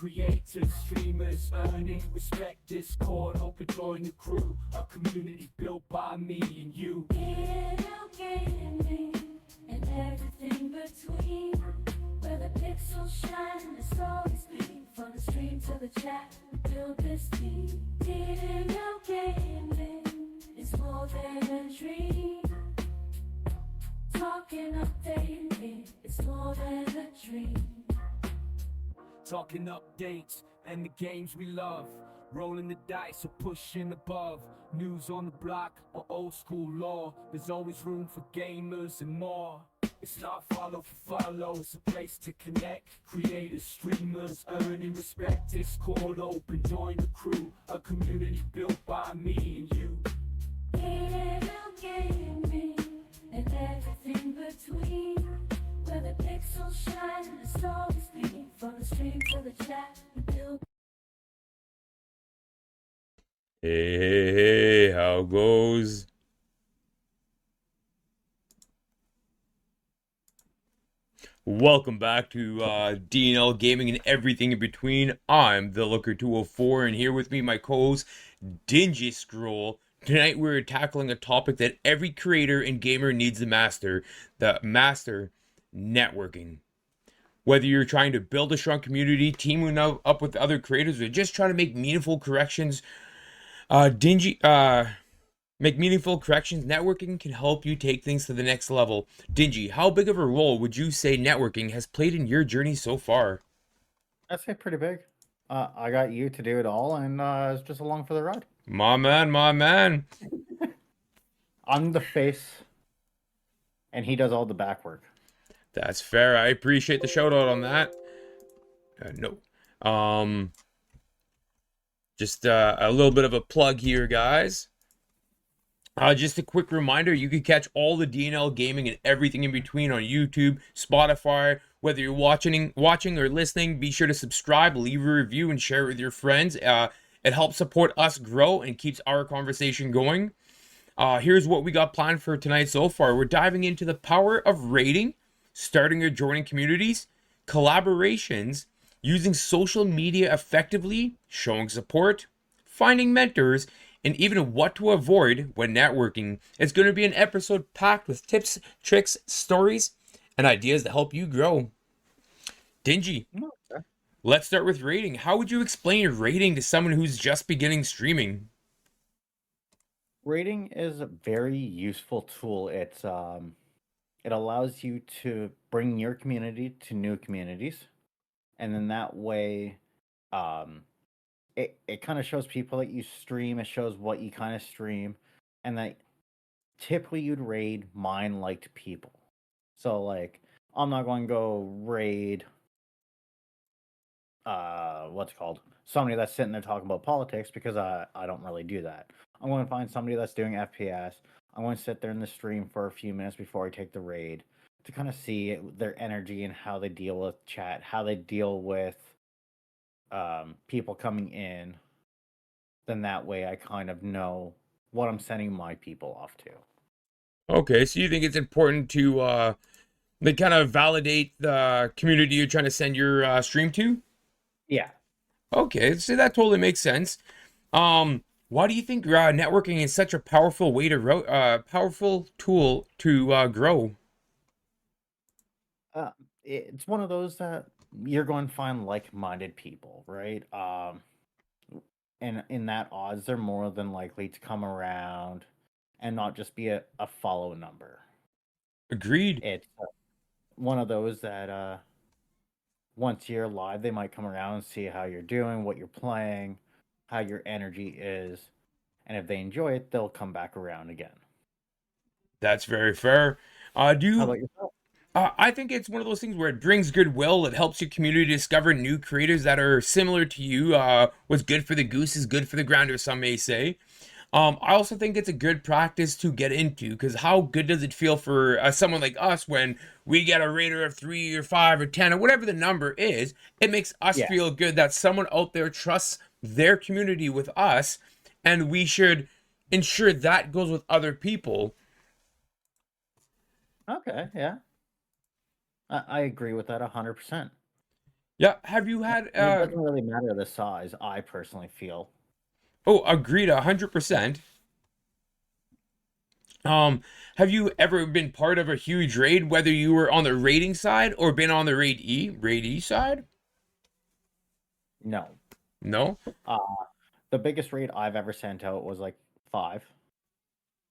creators, streamers, earning respect. Discord, open join the crew. A community built by me and you. D&L Gaming and everything between. Where the pixels shine and the stories gleam. From the stream to the chat, we build this team. D&L Gaming is more than a dream. Talking updating, it's more than a dream. Talking updates and the games we love. Rolling the dice or pushing above. News on the block or old school lore. There's always room for gamers and more. It's not follow for follow, it's a place to connect. Creators, streamers, earning respect. Discord open, join the crew. A community built by me and you. D&L Gaming and everything between. Where the pixels shine and the stories gleam. From the stream to the chat, we build. Hey, how goes? Welcome back to D&L Gaming and everything in between. I'm the Looker 204, and here with me, my co-host, Dingiestscroll. Tonight we're tackling a topic that every creator and gamer needs to master, the master networking. Whether you're trying to build a strong community, teaming up with other creators, or just trying to make meaningful corrections, networking can help you take things to the next level. Dingy, how big of a role would you say networking has played in your journey so far? I'd say pretty big. I got you to do it all, and it's just along for the ride. My man. I'm the face, and he does all the back work. That's fair. I appreciate the shout out on that. No. Just a little bit of a plug here, guys. Just a quick reminder, you can catch all the D&L Gaming and everything in between on YouTube, Spotify. Whether you're watching or listening, be sure to subscribe, leave a review, and share it with your friends. It helps support us grow and keeps our conversation going. Here's what we got planned for tonight so far. We're diving into the power of raiding, starting or joining communities, collaborations, using social media effectively, showing support, finding mentors, and even what to avoid when networking. It's going to be an episode packed with tips, tricks, stories, and ideas that help you grow. Dingy, Okay. let's start with raiding. How would you explain raiding to someone who's just beginning streaming? Rating is a very useful tool. It allows you to bring your community to new communities, and then that way, um, it kind of shows people that you stream. It shows what you kind of stream, and that typically you'd raid mind-liked people. So like, I'm not going to go raid what's it called, somebody that's sitting there talking about politics, because I don't really do that. I'm going to find somebody that's doing FPS. I'm going to sit there in the stream for a few minutes before I take the raid to kind of see their energy and how they deal with chat, how they deal with people coming in. Then that way I kind of know what I'm sending my people off to. Okay, so you think it's important to they kind of validate the community you're trying to send your stream to? Yeah. Okay, so that totally makes sense. Why do you think networking is such a powerful way to powerful tool to grow? It's one of those that you're going to find like-minded people, right? And in that odds, they're more than likely to come around and not just be a follow number. Agreed. It's one of those that once you're live, they might come around and see how you're doing, what you're playing, how your energy is, and if they enjoy it, they'll come back around again. That's very fair. Do How you about yourself? I think it's one of those things where it brings goodwill. It helps your community discover new creators that are similar to you. What's good for the goose is good for the gander, some may say. I also think it's a good practice to get into, because how good does it feel for someone like us when we get a rater of 3 or 5 or 10 or whatever the number is? It makes us Yeah. feel good that someone out there trusts their community with us, and we should ensure that goes with other people. Okay, yeah. I agree with that 100%. Yeah. Have you had And it doesn't really matter the size, I personally feel. oh, agreed 100%. Um, have you ever been part of a huge raid, whether you were on the raiding side or been on the raid E side? No. No? Uh, the biggest raid I've ever sent out was like 5,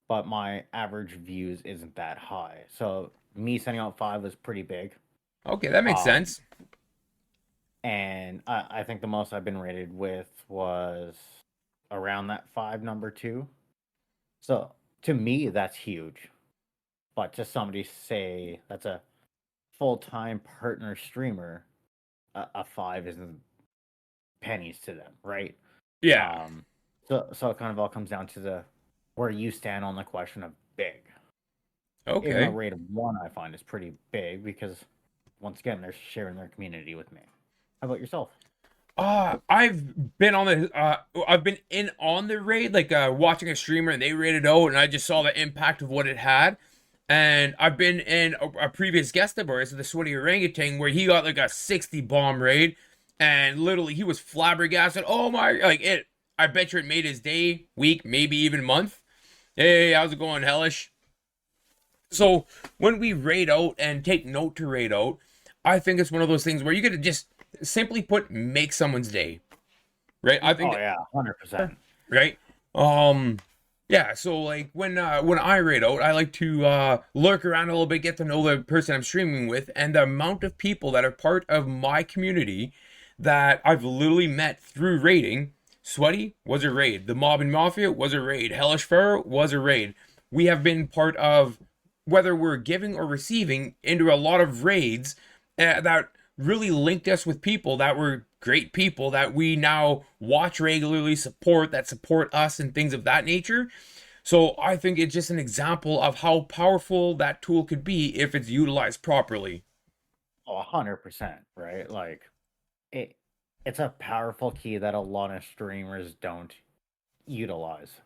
but my average views isn't that high. So me sending out 5 was pretty big. Okay, that makes Um, sense. and I think the most I've been rated with was around that 5 number 2. So to me, that's huge. But to somebody say that's a full-time partner streamer, a 5 isn't pennies to them, right? Yeah. Um, so it kind of all comes down to the where you stand on the question of big. Even though Okay. rate of 1 I find is pretty big because once again they're sharing their community with me. How about yourself? I've been in on the raid, like watching a streamer and they raided out, and I just saw the impact of what it had. And I've been in a previous guest of ours, the Sweaty Orangutan, where he got like a 60 bomb raid, and literally he was flabbergasted. Oh my, like it. I bet you it made his day, week, maybe even month. Hey, how's it going, Hellish? So when we raid out and take note to raid out, I think it's one of those things where you get to just simply put make someone's day, right? I think Oh yeah, 100%. right? Um yeah, so like when I raid out, I like to lurk around a little bit, get to know the person I'm streaming with, and the amount of people that are part of my community that I've literally met through raiding. Sweaty was a raid. The Mob and Mafia was a raid. Hellish Pharaoh was a raid. We have been part of, whether we're giving or receiving, into a lot of raids that really linked us with people that were great people that we now watch regularly, that support us, and things of that nature. So I think it's just an example of how powerful that tool could be if it's utilized properly. Oh, 100%, right? Like it it's a powerful key that a lot of streamers don't utilize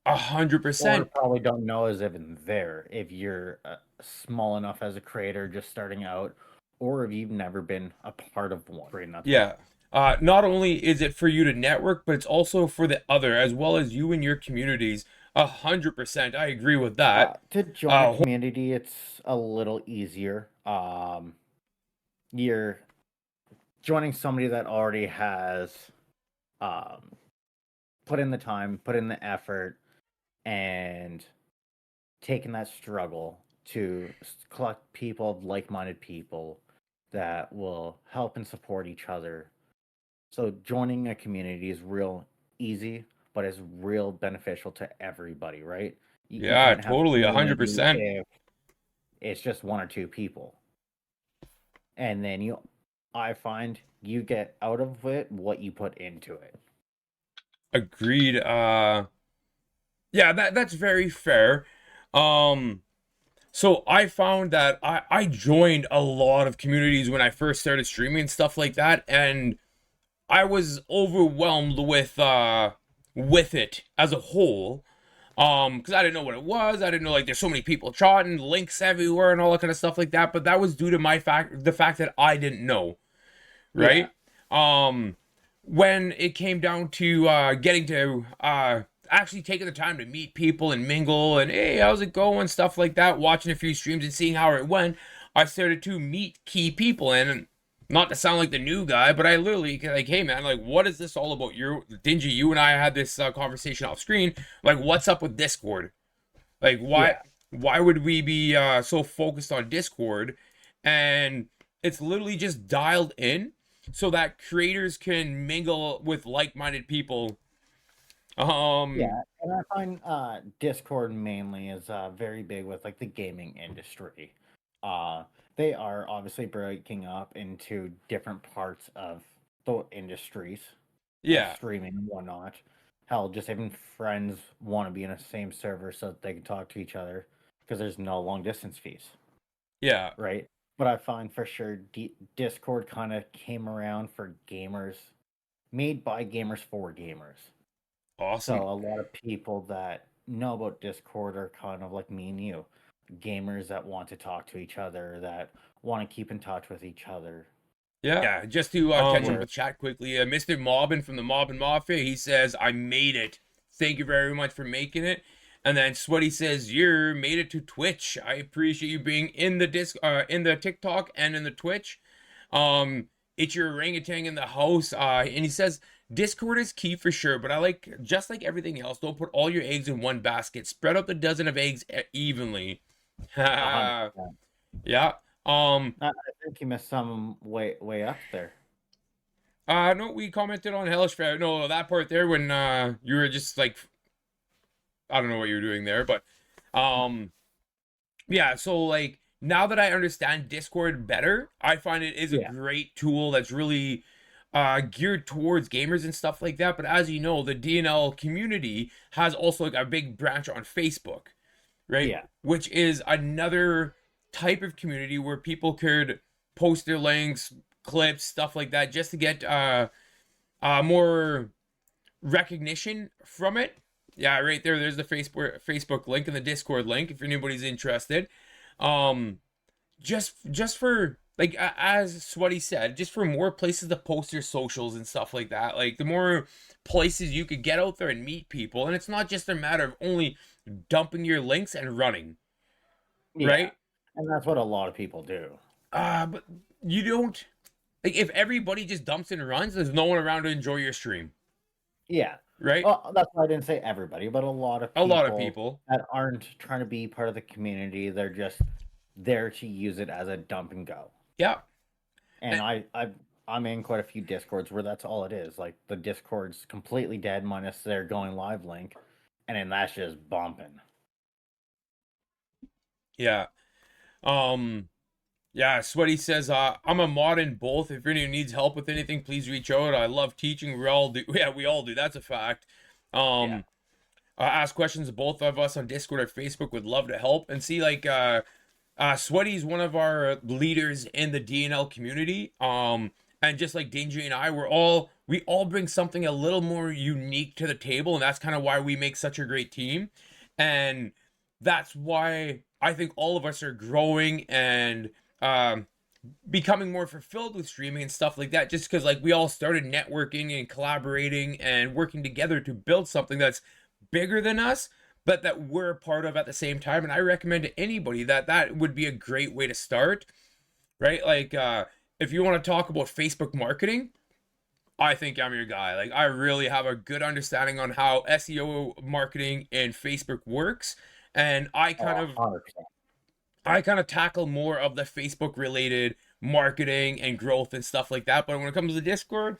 A hundred or percent. probably don't know is even there if you're small enough as a creator just starting out or if you've never been a part of one. Great, and that's why. Yeah. Not only is it for you to network, but it's also for the other, as well as you and your communities. 100%. I agree with that. To join a Uh, community, it's a little easier. You're joining somebody that already has um, put in the time, put in the effort, and taken that struggle to collect people, like-minded people that will help and support each other. So joining a community is real easy, but it's real beneficial to everybody, right? You yeah, can't have a totally. A hundred community percent. if it's just 1 or 2 people. And then I find you get out of it what you put into it. Agreed. Yeah, that's very fair. Um, so I found that I joined a lot of communities when I first started streaming and stuff like that, and I was overwhelmed with it as a whole. Because I didn't know what it was. I didn't know, like, there's so many people chatting, links everywhere, and all that kind of stuff like that. But that was due to the fact that I didn't know, Yeah. right? Um, when it came down to getting to actually taking the time to meet people and mingle and hey, how's it going, stuff like that, watching a few streams and seeing how it went, I started to meet key people. And not to sound like the new guy, but I literally like, hey man, like, what is this all about? Dingy, you and I had this conversation off screen. Like, what's up with Discord? Like, Yeah. why would we be so focused on Discord? And it's literally just dialed in so that creators can mingle with like-minded people. Um, Yeah, and I find Discord mainly is very big with like the gaming industry. Uh, they are obviously breaking up into different parts of the industries of yeah, streaming and whatnot. Hell, just even friends want to be in the same server so that they can talk to each other because there's no long distance fees, yeah, right? But I find for sure Discord kind of came around for gamers, made by gamers for gamers. So awesome. a lot of people that know about Discord are kind of like me and you, gamers that want to talk to each other, that want to keep in touch with each other. Yeah, just to catch up Word. with chat quickly, Mr. Mobbin from the Mobbin Mafia, he says, I made it. Thank you very much for making it. And then Sweaty says, you made it to Twitch. I appreciate you being in the in the TikTok and in the Twitch. It's your orangutan in the house. And he says, Discord is key for sure, but just like everything else, don't put all your eggs in one basket. Spread out the dozen of eggs evenly. 100%. Yeah. I think you missed some way up there. No, we commented on Hellish Fair. No, that part there when you were just like, I don't know what you were doing there, but yeah. So like now that I understand Discord better, I find it is a great tool that's really geared towards gamers and stuff like that. But as you know, the D&L community has also like a big branch on Facebook, right? Yeah. Which is another type of community where people could post their links, clips, stuff like that, just to get more recognition from it. Yeah, right there. There's the Facebook link and the Discord link if anybody's interested. Just for like as Sweaty said, just for more places to post your socials and stuff like that. Like the more places you could get out there and meet people, and it's not just a matter of only dumping your links and running, right? And that's what a lot of people do. But you don't like if everybody just dumps and runs, there's no one around to enjoy your stream. Yeah. Right? Well, that's why I didn't say everybody, but a lot of people that aren't trying to be part of the community. They're just there to use it as a dump and go. Yeah. And I'm in quite a few Discords where that's all it is. Like the Discord's completely dead minus their going live link, and then that's just bumping. Yeah. Yeah, Sweaty says, I'm a mod in both. If anyone needs help with anything, please reach out. I love teaching. We all do. Yeah, we all do. That's a fact. Ask questions to both of us on Discord or Facebook. Would love to help. And see, like, Sweaty's one of our leaders in the D&L community. And just like Dingy and I, we all bring something a little more unique to the table. And that's kind of why we make such a great team. And that's why I think all of us are growing and becoming more fulfilled with streaming and stuff like that, just because like we all started networking and collaborating and working together to build something that's bigger than us, but that we're a part of at the same time. And I recommend to anybody that would be a great way to start, right? Like if you want to talk about Facebook marketing, I think I'm your guy. Like I really have a good understanding on how SEO marketing and Facebook works, and I kind of tackle more of the Facebook related marketing and growth and stuff like that. But when it comes to the Discord,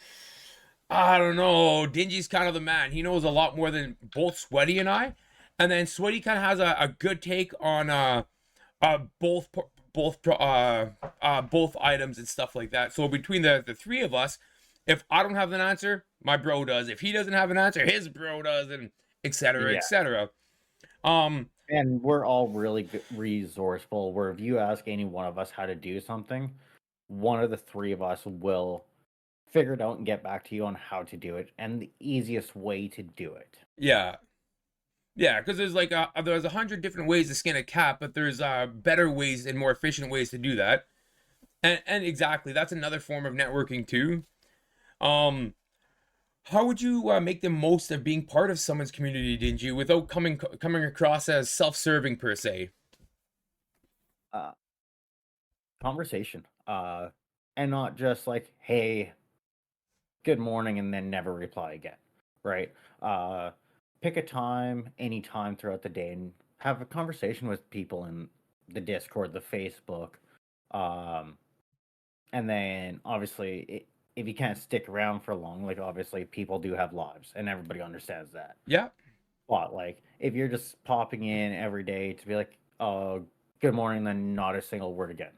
I don't know. Dingy's kind of the man. He knows a lot more than both Sweaty and I. And then Sweaty kind of has a good take on both items and stuff like that. So between the three of us, if I don't have an answer, my bro does. If he doesn't have an answer, his bro does, and etc. etc. And we're all really resourceful, where if you ask any one of us how to do something, one of the three of us will figure it out and get back to you on how to do it and the easiest way to do it. Yeah. Yeah, because there's like there's 100 different ways to skin a cat, but there's better ways and more efficient ways to do that. And exactly, that's another form of networking too. How would you make the most of being part of someone's community, Dingy, without coming across as self-serving per se? Conversation. And not just like, hey, good morning, and then never reply again. Right? Pick a time, any time throughout the day, and have a conversation with people in the Discord, the Facebook. And then obviously if you can't stick around for long, like obviously people do have lives and everybody understands that. Yeah. But like if you're just popping in every day to be like, oh, good morning, then not a single word again.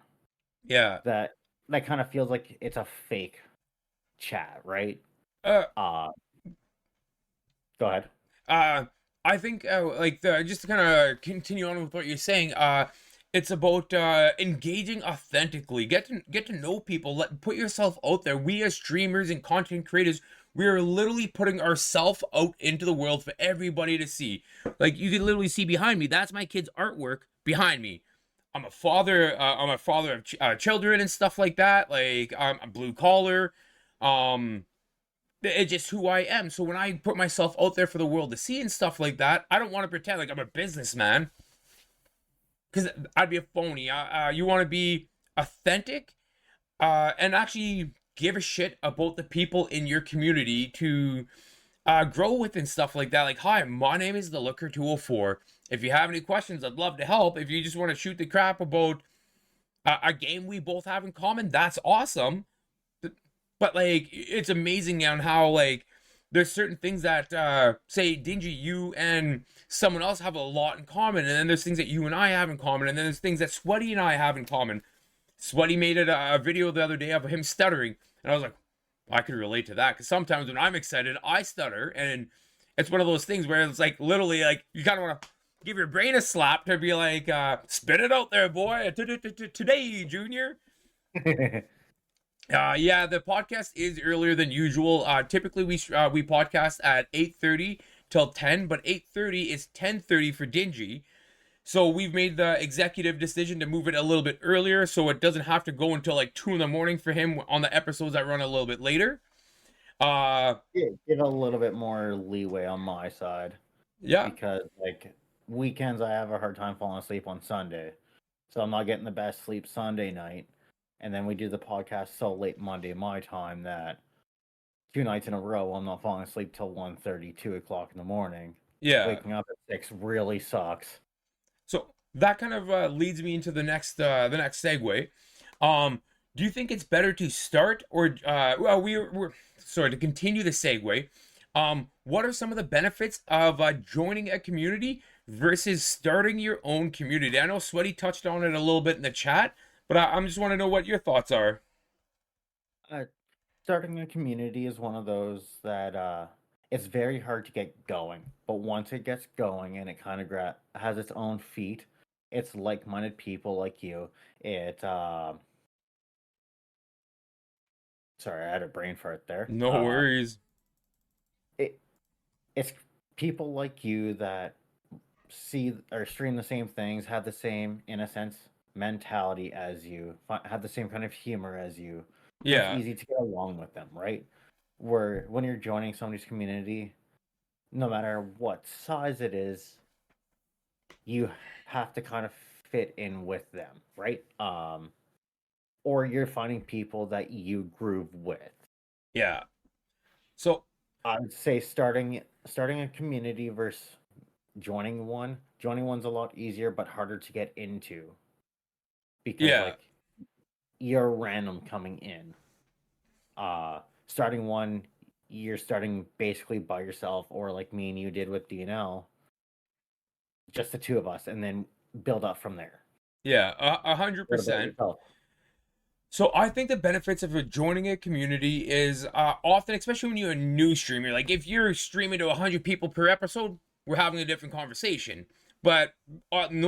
Yeah. That kind of feels like it's a fake chat, right? Go ahead. I think just to kind of continue on with what you're saying, it's about engaging authentically. Get to know people. Put yourself out there. We as streamers and content creators, we are literally putting ourselves out into the world for everybody to see. Like you can literally see behind me. That's my kid's artwork behind me. I'm a father. I'm a father of children and stuff like that. Like I'm blue collar. Um, it's just who I am. So when I put myself out there for the world to see and stuff like that, I don't want to pretend like I'm a businessman because I'd be a phony. You want to be authentic, and actually give a shit about the people in your community to grow with and stuff like that. Like, hi, my name is the Looker 204. If you have any questions, I'd love to help. If you just want to shoot the crap about a game we both have in common, that's awesome. But like, it's amazing on how like there's certain things that say Dingy, you and someone else have a lot in common, and then there's things that you and I have in common, and then there's things that Sweaty and I have in common. Sweaty made a video the other day of him stuttering, and I was like, I could relate to that because sometimes when I'm excited, I stutter, and it's one of those things where it's like literally like you kind of want to give your brain a slap to be like, spit it out there, boy, today, Junior. Yeah, the podcast is earlier than usual. Typically we podcast at 8:30 till 10, but 8:30 is 10:30 for Dingy. So we've made the executive decision to move it a little bit earlier so it doesn't have to go until like 2 in the morning for him on the episodes that run a little bit later. Give a little bit more leeway on my side. Yeah. Because like weekends I have a hard time falling asleep on Sunday. So I'm not getting the best sleep Sunday night. And then we do the podcast so late Monday my time that 2 nights in a row I'm not falling asleep till 1:30, 2 o'clock in the morning. Yeah. Waking up at 6 really sucks. So that kind of leads me into the next segue. Do you think it's better to start or well we're sorry to continue the segue? What are some of the benefits of joining a community versus starting your own community? I know Sweaty touched on it a little bit in the chat, but I just want to know what your thoughts are. Starting a community is one of those that it's very hard to get going, but once it gets going and it kind of has its own feet, it's like-minded people like you. Sorry, I had a brain fart there. No worries. It's people like you that see or stream the same things, have the same, in a sense, mentality as you, have the same kind of humor as you. Yeah. It's easy to get along with them, right? Where when you're joining somebody's community, no matter what size it is, you have to kind of fit in with them, right? Or you're finding people that you groove with. Yeah. So I would say starting a community versus joining one. Joining one's a lot easier but harder to get into. Because like you're random coming in. Starting one, you're starting basically by yourself, or like me and you did with D&L, just the two of us, and then build up from there. Yeah, 100%. So I think the benefits of joining a community is often, especially when you're a new streamer, like if you're streaming to 100 people per episode, we're having a different conversation. But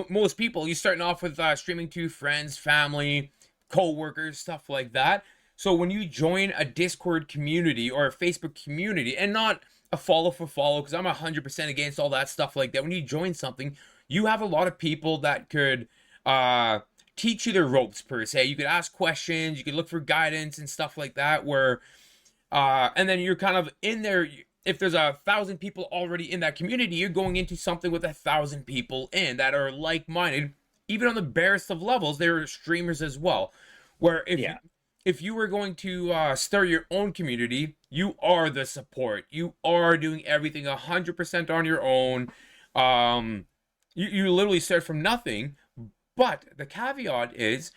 most people, you're starting off with streaming to friends, family, co-workers, stuff like that. So when you join a Discord community or a Facebook community, and not a follow for follow, because I'm 100% against all that stuff like that. When you join something, you have a lot of people that could teach you the ropes per se. You could ask questions, you could look for guidance and stuff like that. Where and then you're kind of in there. If there's 1,000 people already in that community, you're going into something with 1,000 people in that are like-minded. Even on the barest of levels, they're streamers as well. Where if you were going to start your own community, you are the support. You are doing everything 100% on your own. You literally start from nothing. But the caveat is,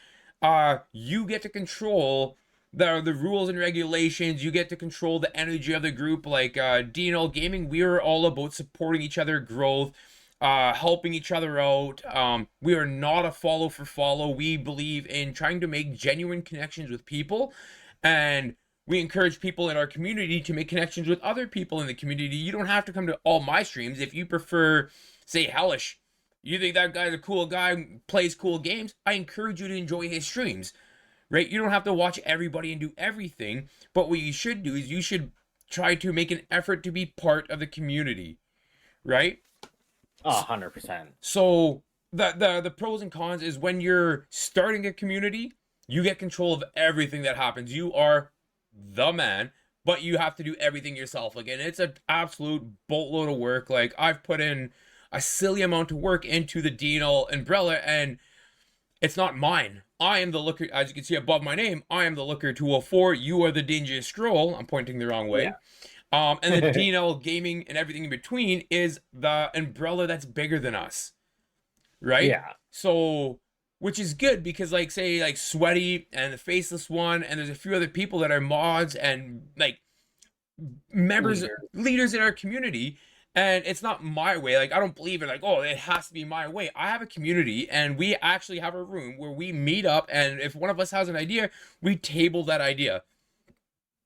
you get to control the rules and regulations. You get to control the energy of the group. Like D&L Gaming, we are all about supporting each other growth, helping each other out. We are not a follow for follow. We believe in trying to make genuine connections with people, and we encourage people in our community to make connections with other people in the community. You don't have to come to all my streams. If you prefer, say, Hellish, you think that guy's a cool guy, plays cool games, I encourage you to enjoy his streams, right? You don't have to watch everybody and do everything, but what you should do is you should try to make an effort to be part of the community, right? 100%. So the pros and cons is when you're starting a community, you get control of everything that happens. You are the man, but you have to do everything yourself. Like, and it's an absolute boatload of work. Like, I've put in a silly amount of work into the D&L umbrella, and it's not mine. I am the looker, as you can see above my name, I am the looker 204. You are the Dingiestscroll. I'm pointing the wrong way. And the D&L Gaming and everything in between is the umbrella that's bigger than us. Right? Yeah. So, which is good because, like, say, like Sweaty and the Faceless One, and there's a few other people that are mods and like members, leaders in our community, and it's not my way. Like, I don't believe in like, oh, it has to be my way. I have a community, and we actually have a room where we meet up, and if one of us has an idea, we table that idea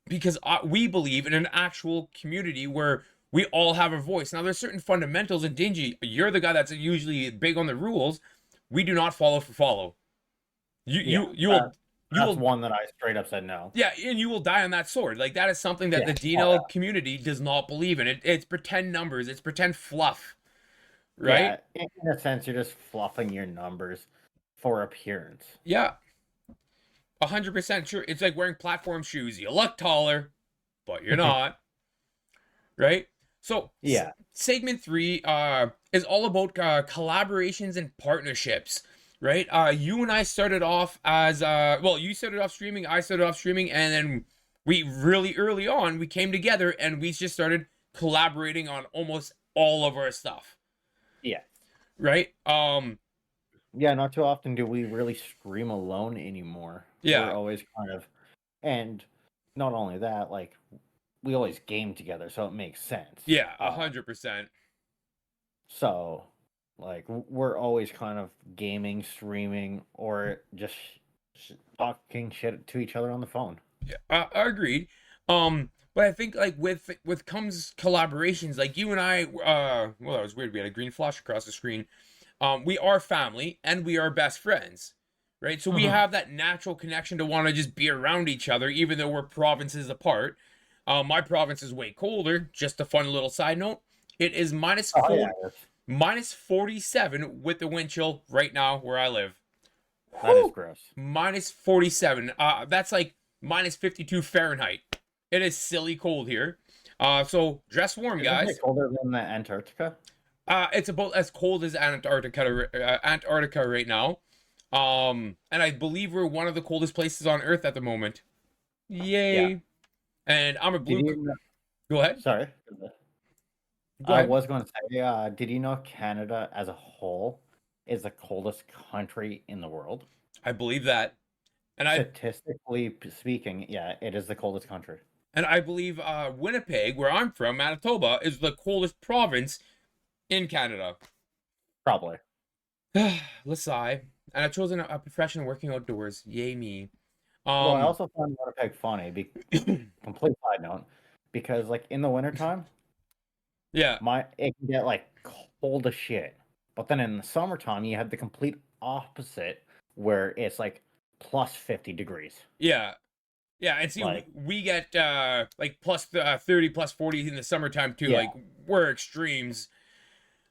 because we believe in an actual community where we all have a voice. Now, there's certain fundamentals in Dingy. You're the guy that's usually big on the rules. We do not follow for follow. You will. That's one that I straight up said no. Yeah, and you will die on that sword. Like, that is something that the D&L community does not believe in. It's pretend numbers. It's pretend fluff, right? Yeah, in a sense, you're just fluffing your numbers for appearance. Yeah, 100% sure. It's like wearing platform shoes. You look taller, but you're not, right? So yeah, segment 3 is all about collaborations and partnerships. Right? You and I started off as well, you started off streaming, I started off streaming, and then we really early on we came together and we just started collaborating on almost all of our stuff. Yeah. Right? Yeah, not too often do we really stream alone anymore. Yeah. We're always kind of, and not only that, like, we always game together, so it makes sense. Yeah, 100%. So, like, we're always kind of gaming, streaming, or just talking shit to each other on the phone. Yeah, I agreed. But I think like with comes collaborations, like you and I, well, that was weird. We had a green flash across the screen. We are family and we are best friends, right? So we have that natural connection to want to just be around each other, even though we're provinces apart. My province is way colder. Just a fun little side note. It is minus 47 with the wind chill right now where I live. That is gross. Minus 47. That's like minus 52 Fahrenheit. It is silly cold here. So dress warm, guys. Isn't it colder than the Antarctica? It's about as cold as Antarctica right now. And I believe we're one of the coldest places on Earth at the moment. Yay. Yeah. And I'm a blue. Go ahead. Sorry. I was going to say, did you know Canada as a whole is the coldest country in the world? I believe that. And statistically speaking, yeah, it is the coldest country. And I believe Winnipeg, where I'm from, Manitoba, is the coldest province in Canada. Probably. Let's sigh. And I've chosen a profession working outdoors. Yay me. Well, I also found Winnipeg funny. Complete side note, because like in the wintertime, yeah, it can get like cold as shit. But then in the summertime, you have the complete opposite, where it's like plus 50 degrees. Yeah. Yeah, and see, like, we get like plus 30, plus 40 in the summertime too. Yeah. Like, we're extremes.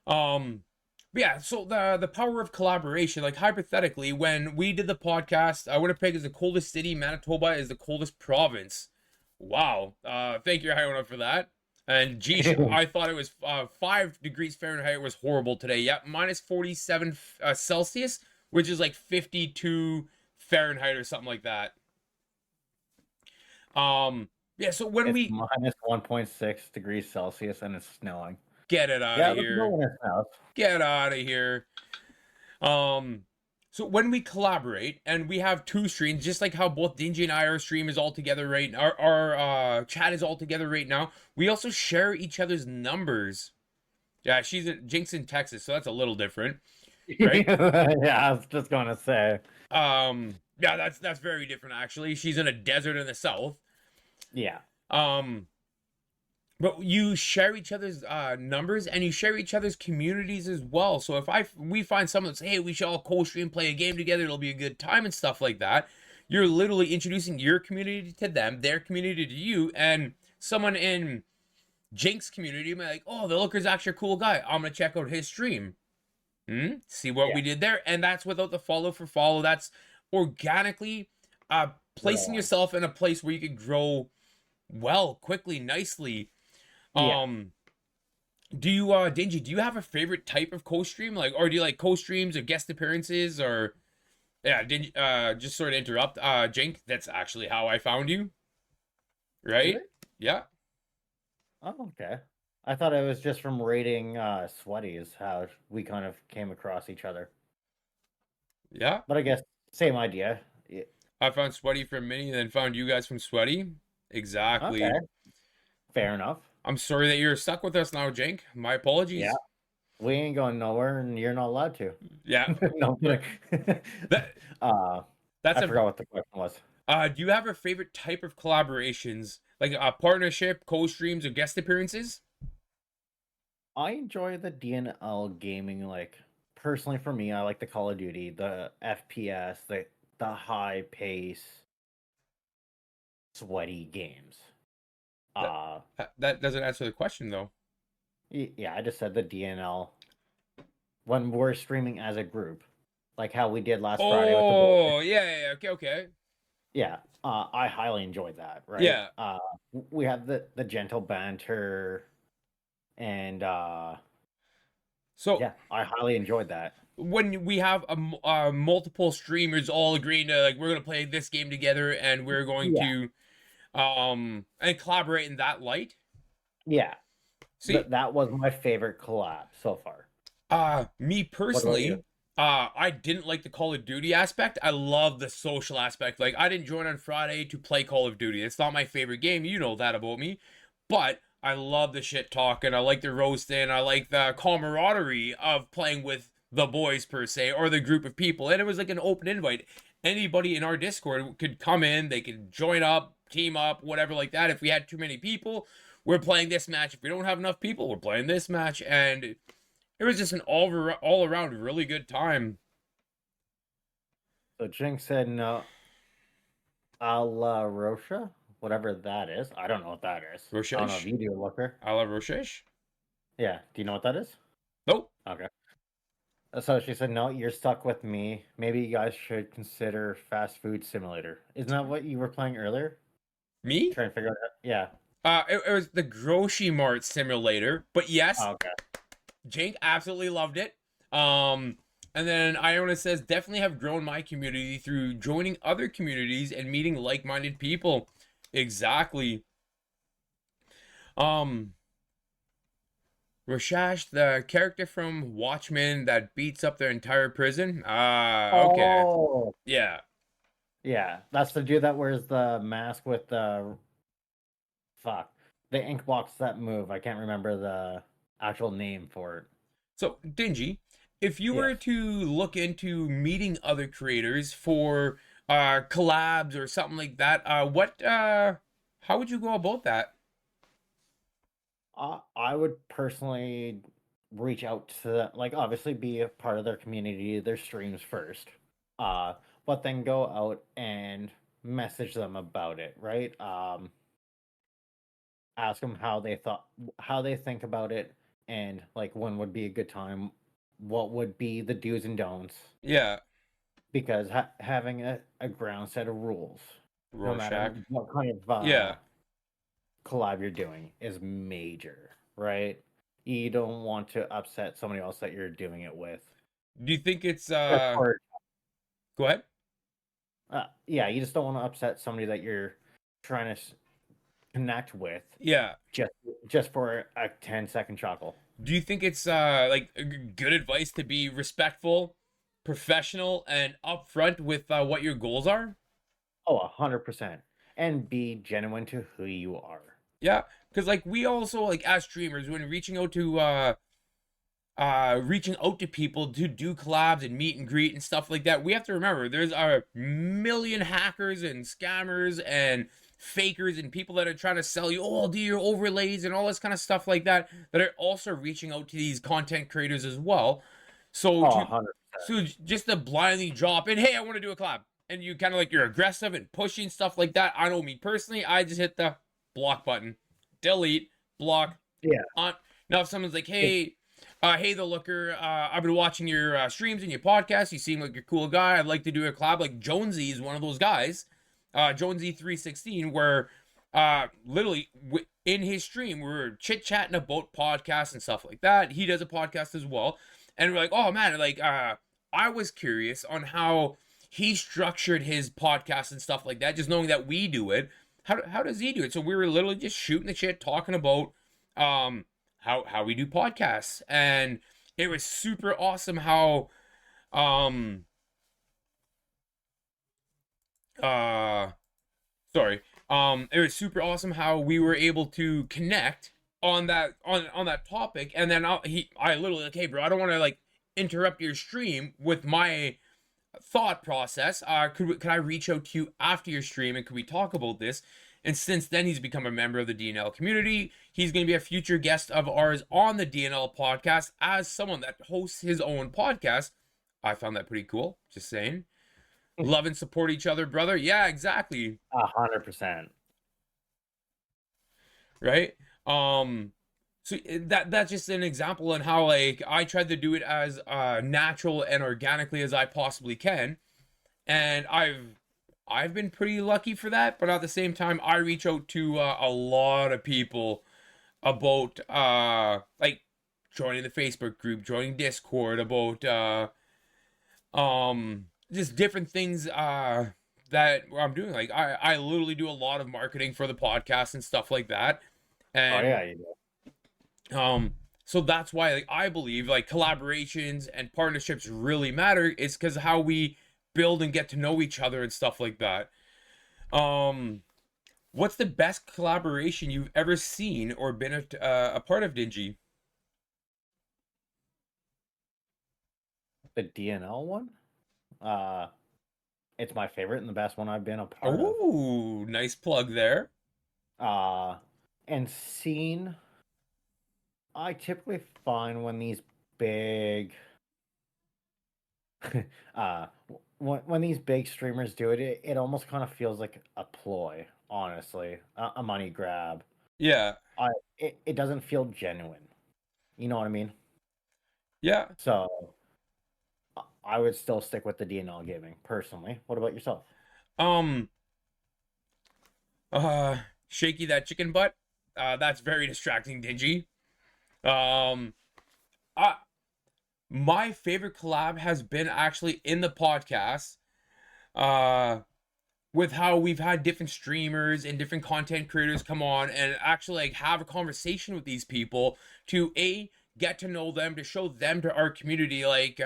Yeah, so the power of collaboration, like hypothetically, when we did the podcast, Winnipeg is the coldest city, Manitoba is the coldest province. Wow. Thank you, Iona, for that. And geez, I thought it was 5 degrees Fahrenheit was horrible today. Yeah, minus 47 Celsius, which is like 52 Fahrenheit or something like that. Yeah, so when it's minus 1.6 degrees Celsius and it's snowing. Get it out of here. Get out of here. So when we collaborate and we have 2 streams, just like how both Dingy and I, our stream is all together right now, our chat is all together right now, we also share each other's numbers. Yeah, she's in Jinx in Texas, so that's a little different. Right? Yeah, I was just gonna say. Yeah, that's very different actually. She's in a desert in the south. Yeah. But you share each other's numbers and you share each other's communities as well. So if we find someone that's, hey, we should all co-stream, play a game together, it'll be a good time and stuff like that. You're literally introducing your community to them, their community to you, and someone in Jinx's community might be like, oh, the Looker's actually a cool guy. I'm gonna check out his stream. See what Yeah. we did there? And that's without the follow for follow. That's organically placing Growing. yourself in a place where you could grow well, quickly, nicely. Yeah. Do you Dingy, do you have a favorite type of co-stream? Like, or do you like co-streams or guest appearances or yeah, Dingy, just sort of interrupt. Jink, that's actually how I found you. Is Right? it? Yeah. Oh, okay. I thought it was just from rating Sweaty is how we kind of came across each other. Yeah. But I guess same idea. Yeah. I found Sweaty from Mini, then found you guys from Sweaty. Okay. Exactly. Fair enough. I'm sorry that you're stuck with us now, Jink. My Yeah. apologies. We ain't going nowhere and you're not allowed to. Yeah. No, I'm kidding. That that's I a forgot what the question was. do you have a favorite type of collaborations? Like a partnership, co-streams, or guest appearances? I enjoy the D&L gaming. Like personally, for me, I like the Call of Duty, the FPS, the high pace, sweaty games. Uh, That doesn't answer the question though. yeah, I just said the DNL when we're streaming as a group, like how we did last Friday with the boys. Oh, yeah, okay. Yeah, I highly enjoyed that. Right. Yeah. We have the gentle banter, and So yeah, I highly enjoyed that. when we have multiple streamers all agreeing to like we're gonna play this game together and we're going Yeah. to and collaborate in that light. Yeah, See, that was my favorite collab so far. me What about personally, you? I didn't like the Call of Duty aspect. I love the social aspect. Like I didn't join on Friday to play Call of Duty. It's not my favorite game. You know that about me. But I love the shit talking. I like the roasting. I like the camaraderie of playing with the boys per se or the group of people. And it was like an open invite. Anybody in our Discord could come in. They could join up, team up, whatever like that. If we had too many people, we're playing this match. If we don't have enough people, we're playing this match. And it was just an all around really good time. So Jinx said no. A la Rocha, whatever that is. I don't know what that is. I don't know if Roshesh? you do, Looker. I love Roshesh? Yeah, do you know what that is? Nope. Okay. So she said, no, you're stuck with me. Maybe you guys should consider fast food simulator. Isn't that what you were playing earlier? Me? Trying to figure out. Yeah. It was the Grocery Mart simulator. But yes, Oh, okay. Jake absolutely loved it. And then Iona says, definitely have grown my community through joining other communities and meeting like-minded people. Exactly. Rashash, the character from Watchmen that beats up their entire prison. Okay. Oh, Yeah. yeah. That's the dude that wears the mask with the the ink box that move. I can't remember the actual name for it. So, Dingy, if you were Yes. to look into meeting other creators for collabs or something like that, how would you go about that? I would personally reach out to them, like obviously be a part of their community, their streams first, but then go out and message them about it, right? Ask them how they think about it, and like when would be a good time, what would be the do's and don'ts, Yeah, because having a ground set of rules, no matter Rorschach. what kind of Yeah, collab you're doing, is major, right? You don't want to upset somebody else that you're doing it with. do you think it's Or, Go ahead. yeah, you just don't want to upset somebody that you're trying to connect with Yeah. just for a 10-second chuckle. Do you think it's like good advice to be respectful, professional, and upfront with what your goals are? Oh, 100%. And be genuine to who you are. Yeah, because like we also like as streamers when reaching out to people to do collabs and meet and greet and stuff like that, we have to remember there's a million hackers and scammers and fakers and people that are trying to sell you, oh, I'll do your overlays and all this kind of stuff like that are also reaching out to these content creators as well. So Oh, to 100%. so just to blindly drop in, hey, I want to do a collab, and you kind of like you're aggressive and pushing stuff like that. I know me personally, I just hit the block button, delete, block. Yeah. On now, if someone's like, hey, Hey, the looker. I've been watching your streams and your podcasts. You seem like you're a cool guy. I'd like to do a collab. Like Jonesy is one of those guys. Jonesy 316, where literally in his stream we were chit chatting about podcasts and stuff like that. He does a podcast as well, and we're like, oh man, like I was curious on how he structured his podcast and stuff like that. Just knowing that we do it, how does he do it? So we were literally just shooting the shit, talking about um how we do podcasts, and it was super awesome how um uh sorry it was super awesome how we were able to connect on that topic. And then I literally like, hey bro, I don't want to like interrupt your stream with my thought process. Could I reach out to you after your stream and could we talk about this? And since then, he's become a member of the D&L community. He's going to be a future guest of ours on the D&L podcast as someone that hosts his own podcast. I found that pretty cool. Just saying. Love and support each other, brother. Yeah, exactly. 100%. Right? So that's just an example on how like I tried to do it as natural and organically as I possibly can. And I've been pretty lucky for that, but at the same time, I reach out to a lot of people about like joining the Facebook group, joining Discord, about just different things that I'm doing. Like I literally do a lot of marketing for the podcast and stuff like that. Oh And yeah, you do. so that's why like I believe like collaborations and partnerships really matter. It's because how we build and get to know each other and stuff like that. What's the best collaboration you've ever seen or been a part of, Dingy? The DNL one. Uh, it's my favorite and the best one I've been a part of. Oh, nice plug there. And seen. I typically find when these big uh when these big streamers do it, it almost kind of feels like a ploy, honestly, a money grab. Yeah, It doesn't feel genuine. You know what I mean? yeah. So I would still stick with the D&L Gaming personally. What about yourself? Um, Shaky that chicken butt. That's very distracting, Dingy. Um, I My favorite collab has been actually in the podcast. Uh, with how we've had different streamers and different content creators come on and actually like have a conversation with these people to get to know them, to show them to our community. Like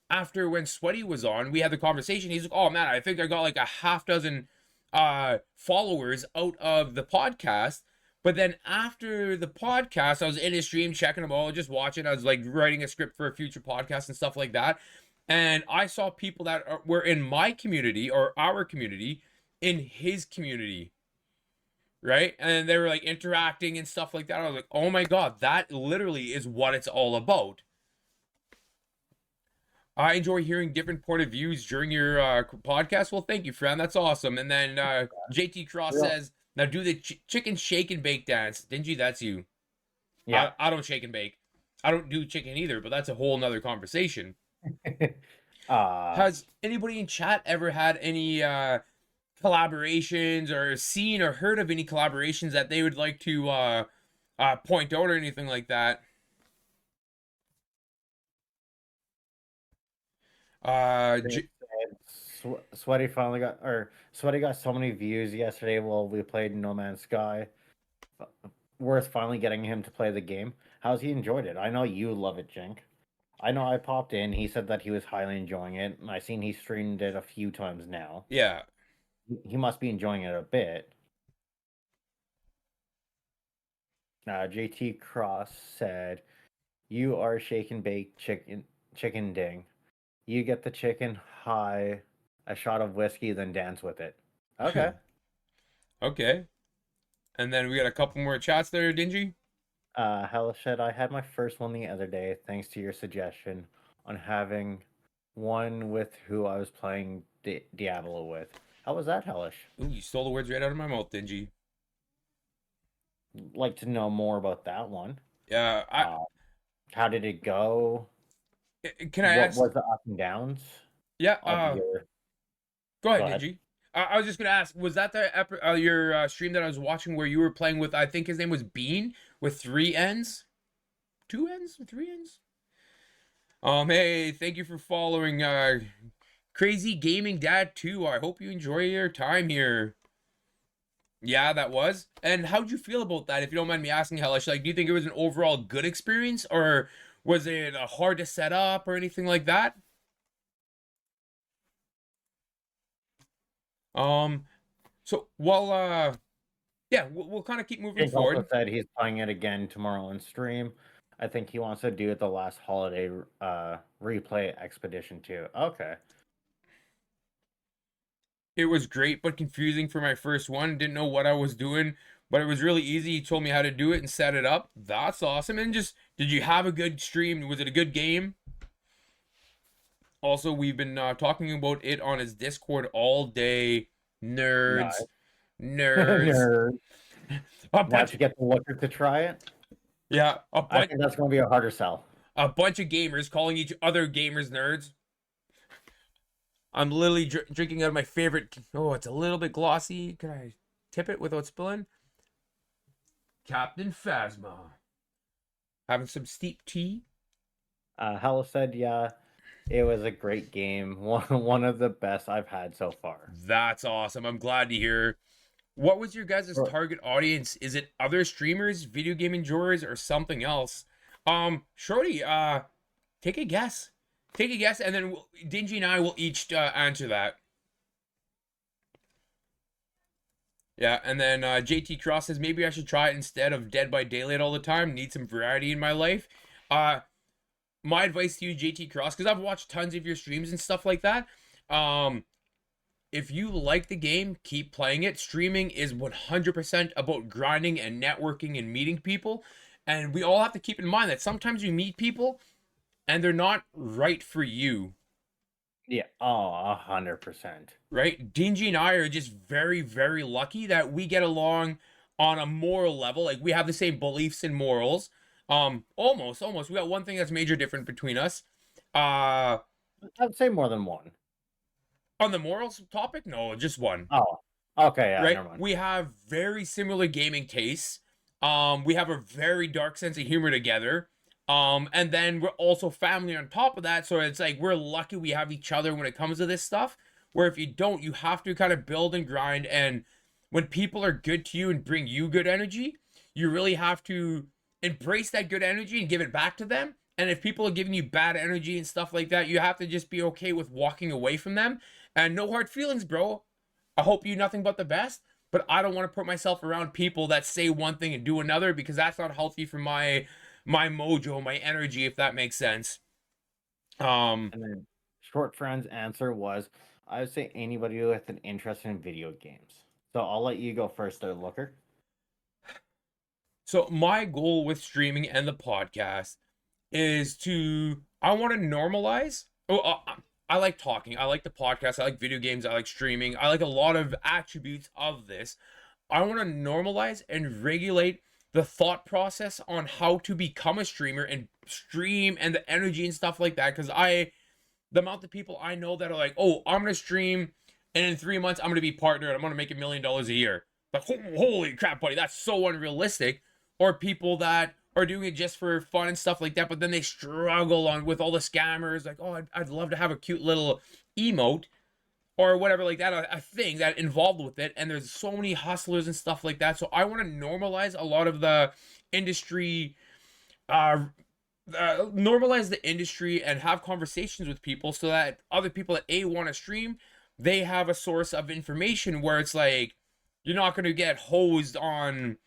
after when Sweaty was on, we had the conversation. He's like, oh man, I think I got like a half dozen followers out of the podcast. But then after the podcast, I was in his stream checking them all, just watching. I was like writing a script for a future podcast and stuff like that. And I saw people that were in my community or our community in his community, right? And they were like interacting and stuff like that. I was like, oh my God, that literally is what it's all about. I enjoy hearing different point of views during your podcast. Well, thank you, friend. That's awesome. And then JT Cross Yeah. says, now do the chicken shake and bake dance. Dingy, that's you. Yeah. I don't shake and bake. I don't do chicken either, but that's a whole nother conversation. Has anybody in chat ever had any collaborations or seen or heard of any collaborations that they would like to point out or anything like that? Sweaty finally got, or Sweaty got so many views yesterday while we played No Man's Sky. Worth finally getting him to play the game. How's he enjoyed it? I know you love it, Jink. I know I popped in. He said that he was highly enjoying it, and I seen he streamed it a few times now. Yeah. He must be enjoying it a bit. JT Cross said, "You are shake and bake chicken ding. You get the chicken high, a shot of whiskey, then dance with it." Okay. Okay. And then we got a couple more chats there, Dingy. Hellish said, "I had my first one the other day, thanks to your suggestion on having one with who I was playing Diablo with." How was that, Hellish? Ooh, you stole the words right out of my mouth, Dingy. Like to know more about that one. Yeah, How did it go? Can I What ask? was the up and downs Yeah, of your? go Go ahead, ahead. Dingy. I was just gonna ask, was that your stream that I was watching where you were playing with? I think his name was Bean with 3 N's, 2 N's, 3 N's. Hey, thank you for following. Crazy Gaming Dad 2. I hope you enjoy your time here. Yeah, that was. And how'd you feel about that? If you don't mind me asking, Hellish, like, do you think it was an overall good experience, or was it hard to set up or anything like that? Um, so well, yeah, we'll kind of keep moving Jake also forward. said he's playing it again tomorrow on stream. I think he wants to do it the last holiday replay expedition too. Okay. It was great but confusing for my first one. Didn't know what I was doing, but it was really easy. He told me how to do it and set it up. That's awesome. And just, did you have a good stream? Was it a good game? Also, we've been talking about it on his Discord all day. Nerds, Nice. nerds, Nerd. a Now bunch. to get the looker to try it, Yeah, I think that's going to be a harder sell. a bunch of gamers calling each other gamers nerds. I'm literally drinking out of my favorite. Oh, it's a little bit glossy. Can I tip it without spilling? Captain Phasma. Having some steep tea. Hella said, yeah, it was a great game. One of the best I've had so far. That's awesome. I'm glad to hear. What was your guys' Sure. target audience? Is it other streamers, video game enjoyers, or something else? Shorty, take a guess. Take a guess, and then Dingy and I will each answer that. Yeah, and then JT Cross says maybe I should try it instead of Dead by Daylight all the time. Need some variety in my life. Uh, my advice to you, JT Cross, because I've watched tons of your streams and stuff like that. Um, if you like the game, keep playing it. Streaming is 100% about grinding and networking and meeting people. And we all have to keep in mind that sometimes you meet people and they're not right for you, Yeah. Oh, 100%. right? Dingy and I are just very, very lucky that we get along on a moral level. Like, we have the same beliefs and morals. Almost. We got one thing that's major different between us. I'd say more than one. On the morals topic, no, just one. Oh, okay. Yeah, Right? never mind. We have very similar gaming tastes. We have a very dark sense of humor together. And then we're also family on top of that. So it's like we're lucky we have each other when it comes to this stuff. Where if you don't, you have to kind of build and grind. And when people are good to you and bring you good energy, you really have to embrace that good energy and give it back to them. And if people are giving you bad energy and stuff like that, you have to just be okay with walking away from them. And no hard feelings, bro. I hope you nothing but the best, but I don't want to put myself around people that say one thing and do another, because that's not healthy for my mojo, my energy, if that makes sense. And then Short Friend's answer was, I would say anybody with an interest in video games. So I'll let you go first there, Looker. So my goal with streaming and the podcast is I want to normalize. I like talking. I like the podcast. I like video games. I like streaming. I like a lot of attributes of this. I want to normalize and regulate the thought process on how to become a streamer and stream and the energy and stuff like that. Because the amount of people I know that are like, oh, I'm gonna stream, and in 3 months I'm gonna be partner and I'm gonna make $1 million a year. Like, holy crap, buddy, that's so unrealistic. Or people that are doing it just for fun and stuff like that, but then they struggle on with all the scammers. Like, oh, I'd love to have a cute little emote or whatever like that, a thing that involved with it. And there's so many hustlers and stuff like that. So I want to normalize a lot of the industry, normalize the industry and have conversations with people so that other people that want to stream, they have a source of information where it's like, you're not going to get hosed on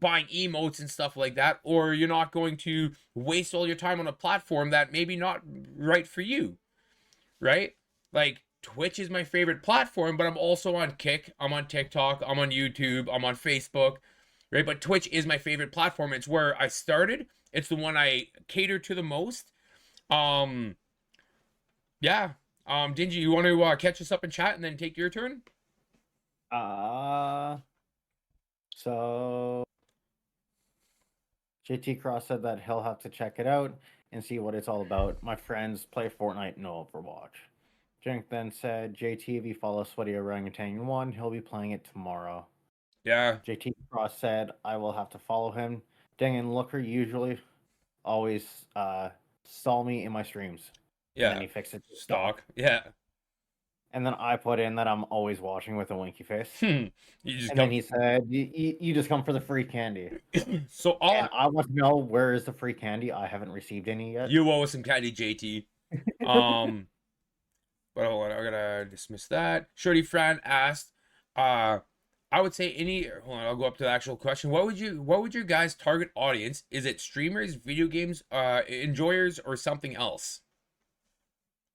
buying emotes and stuff like that, or you're not going to waste all your time on a platform that maybe not right for you, right? Like, Twitch is my favorite platform, but I'm also on Kick, I'm on TikTok, I'm on YouTube, I'm on Facebook, right? But Twitch is my favorite platform. It's where I started. It's the one I cater to the most. Yeah. Dingy, you want to catch us up in chat and then take your turn? So JT Cross said that he'll have to check it out and see what it's all about. My friends play Fortnite, no Overwatch. Jink then said, JT, if you follow Sweaty Orangutan 1, he'll be playing it tomorrow. Yeah. JT Cross said, I will have to follow him. Dang, and Looker usually always stall me in my streams. Yeah. And then he fixed it to Stock. Yeah. And then I put in that I'm always watching with a winky face. You just And then he said, you just come for the free candy. So And I want to know, where is the free candy? I haven't received any yet. You owe us some candy, JT. But hold on, I gotta dismiss that. Shorty Fran asked, I would say hold on, I'll go up to the actual question. What would your guys' target audience? Is it streamers, video games, enjoyers, or something else?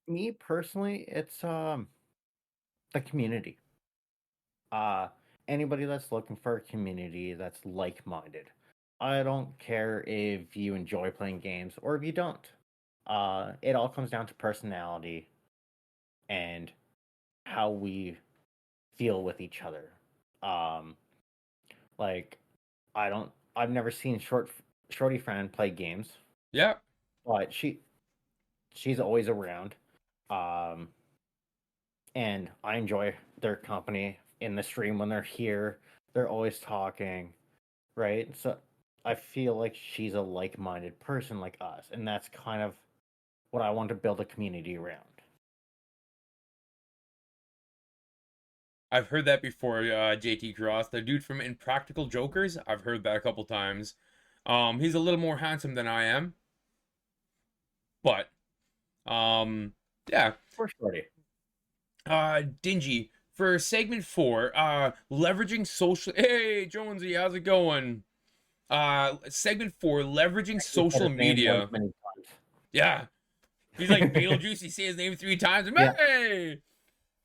Me personally, it's the community. Anybody that's looking for a community that's like-minded. I don't care if you enjoy playing games or if you don't. It all comes down to personality and how we feel with each other. Like I've never seen Shorty Fran play games, Yeah. but she's always around. And I enjoy their company in the stream when they're here. They're always talking, right? So I feel like she's a like-minded person like us, and that's kind of what I want to build a community around. I've heard that before, JT Cross. The dude from Impractical Jokers, I've heard that a couple times. He's a little more handsome than I am. But, yeah. For Shorty. Dingy, for segment 4, leveraging social... Hey, Jonesy, how's it going? Segment 4, leveraging social media. Yeah. He's like Beetlejuice, he say his name 3 times. And, hey!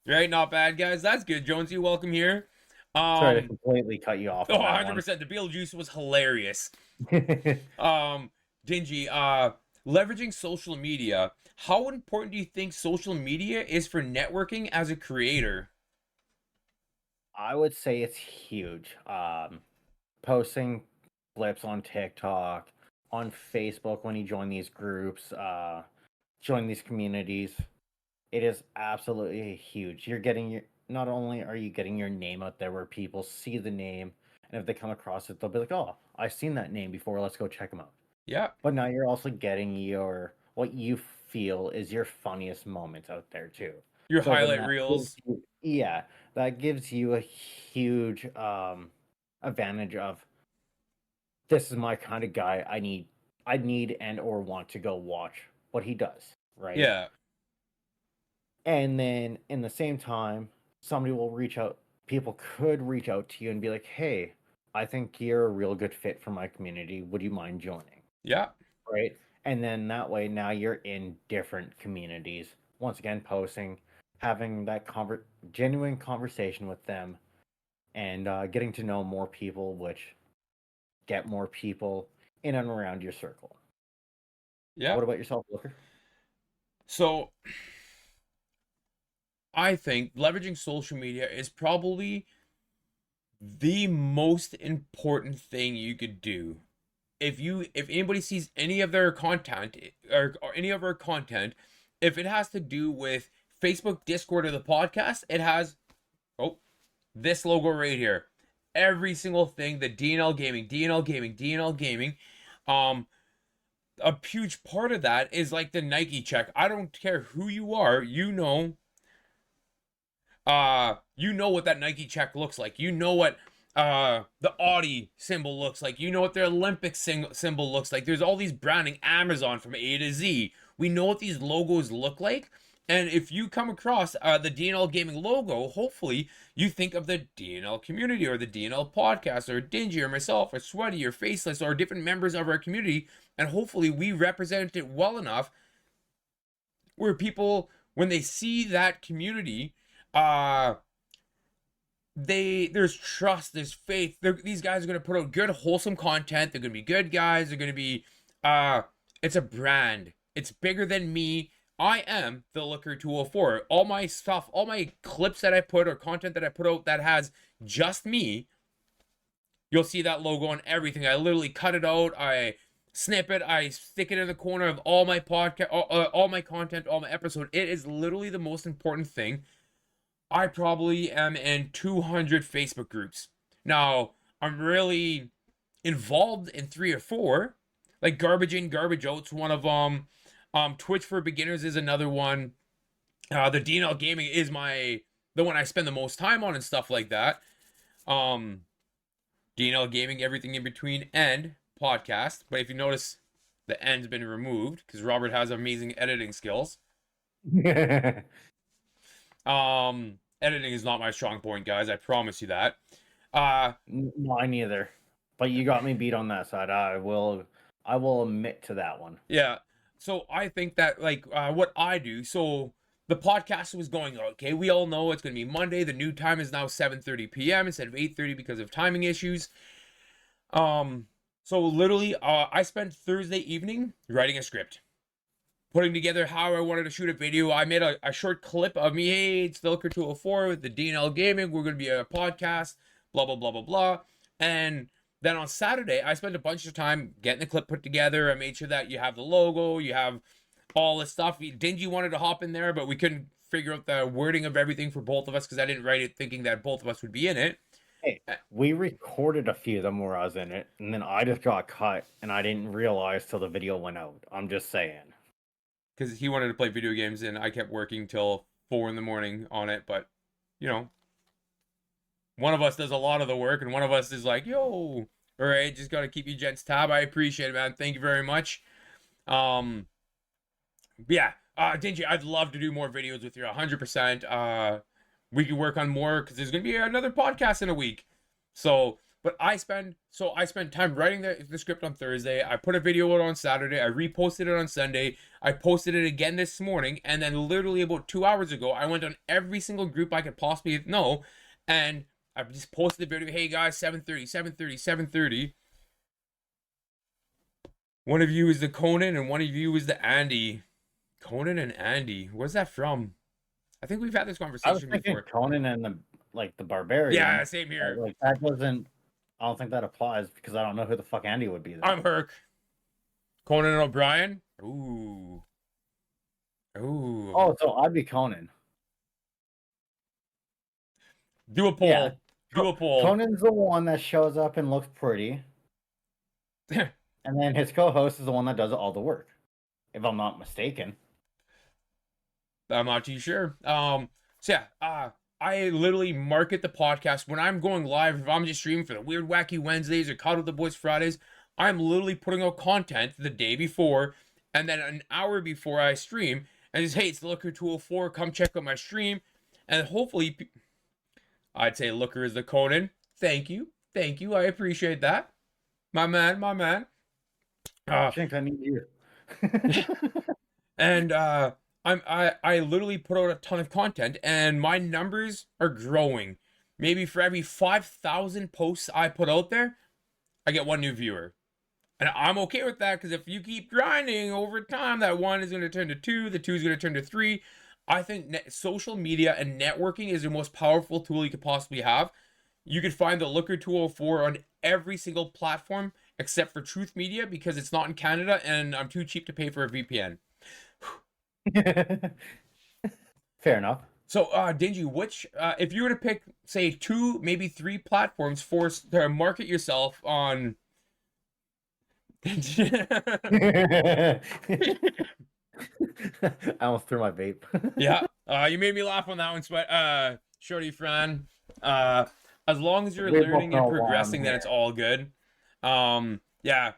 Right, not bad, guys. That's good. Jonesy, welcome here. Sorry to completely cut you off. 100%. The Beetlejuice was hilarious. Dingy, leveraging social media. How important do you think social media is for networking as a creator? I would say it's huge. Posting clips on TikTok, on Facebook when you join these groups, join these communities. It is absolutely huge. Not only are you getting your name out there where people see the name, and if they come across it, they'll be like, "Oh, I've seen that name before. Let's go check them out." Yeah. But now you're also getting what you feel is your funniest moments out there too. Your So highlight reels. That gives you a huge advantage of, this is my kind of guy. I need and or want to go watch what he does, right? Yeah. And then in the same time, somebody will reach out. People could reach out to you and be like, "Hey, I think you're a real good fit for my community. Would you mind joining?" Yeah. Right? And then that way, now you're in different communities. Once again, posting, having that genuine conversation with them, and getting to know more people, which get more people in and around your circle. Yeah. What about yourself, Looker? So, I think leveraging social media is probably the most important thing you could do. If anybody sees any of their content or any of our content, if it has to do with Facebook, Discord, or the podcast, it has this logo right here. Every single thing, the D&L Gaming, D&L Gaming, D&L Gaming. A huge part of that is like the Nike check. I don't care who you are, you know what that Nike check looks like. You know what the Audi symbol looks like. You know what their Olympic symbol looks like. There's all these branding, Amazon from A to Z. We know what these logos look like. And if you come across the D&L Gaming logo, hopefully you think of the D&L community or the D&L podcast or Dingy or myself or Sweaty or Faceless or different members of our community. And hopefully we represent it well enough where people, when they see that community, there's trust, there's faith. These guys are going to put out good, wholesome content. They're going to be good guys. They're going to be, it's a brand. It's bigger than me. I am the Looker 204. All my stuff, all my clips that I put or content that I put out that has just me, You'll see that logo on everything. I literally cut it out. I snip it. I stick it in the corner of all my podcast, all my content, all my episode. It is literally the most important thing. I probably am in 200 Facebook groups. Now, I'm really involved in 3 or 4. Like Garbage In, Garbage Out's one of them. Twitch for Beginners is another one. The D&L Gaming is the one I spend the most time on and stuff like that. D&L Gaming, everything in between, and podcast. But if you notice, the end's been removed because Robert has amazing editing skills. Editing is not my strong point, guys. I promise you that. Mine either. But you got me beat on that side. I will admit to that one. Yeah. So I think that what I do. So the podcast was going okay. We all know it's going to be Monday. The new time is now 7:30 p.m. instead of 8:30 because of timing issues. So literally, I spent Thursday evening writing a script, putting together how I wanted to shoot a video. I made a short clip of me. Hey, it's the Looker 204 with the D&L Gaming. We're going to be a podcast. Blah blah blah blah blah. And then on Saturday, I spent a bunch of time getting the clip put together. I made sure that you have the logo, you have all this stuff. Dingy wanted to hop in there, but we couldn't figure out the wording of everything for both of us because I didn't write it thinking that both of us would be in it. Hey, we recorded a few of them where I was in it, and then I just got cut, and I didn't realize till the video went out. I'm just saying. Because he wanted to play video games, and I kept working till 4 in the morning on it. But, you know, one of us does a lot of the work, and one of us is like, yo, all right, just got to keep you gents tab. I appreciate it, man. Thank you very much. Yeah, Dingy, I'd love to do more videos with you, 100%. We could work on more because there's gonna be another podcast in a week. So, but I spend time writing the script on Thursday. I put a video out on Saturday. I reposted it on Sunday. I posted it again this morning, and then literally about 2 hours ago, I went on every single group I could possibly know, and I just posted the video. Hey guys, 7:30, 7:30, 7:30. One of you is the Conan, and one of you is the Andy. Conan and Andy. Where's that from? I think we've had this I was conversation thinking before. Conan and the Barbarian. Yeah, same here. Like that doesn't. I don't think that applies because I don't know who the fuck Andy would be. Then. I'm Herc. Conan and O'Brien. Ooh. Ooh. Oh, so I'd be Conan. Do a poll. Yeah. Do a poll. Conan's the one that shows up and looks pretty, and then his co-host is the one that does all the work, if I'm not mistaken. I'm not too sure. So yeah, I literally market the podcast when I'm going live. If I'm just streaming for the Weird Wacky Wednesdays or Cuddle the Boys Fridays, I'm literally putting out content the day before, and then an hour before I stream, and just hey, it's the Looker 204. Come check out my stream, and hopefully, I'd say Looker is the Conan. Thank you, I appreciate that, my man. Jinx, I need you. And I literally put out a ton of content, and my numbers are growing. Maybe for every 5,000 posts I put out there, I get one new viewer. And I'm okay with that, because if you keep grinding over time, that 1 is going to turn to 2, the 2 is going to turn to 3. I think social media and networking is the most powerful tool you could possibly have. You could find the Looker 204 on every single platform except for Truth Media, because it's not in Canada, and I'm too cheap to pay for a VPN. Fair enough. So, Dingy, which, if you were to pick, say, 2, maybe 3 platforms to market yourself on. I almost threw my vape. Yeah, you made me laugh on that one, Shorty Fran. As long as you're learning and progressing, then it's all good. Yeah.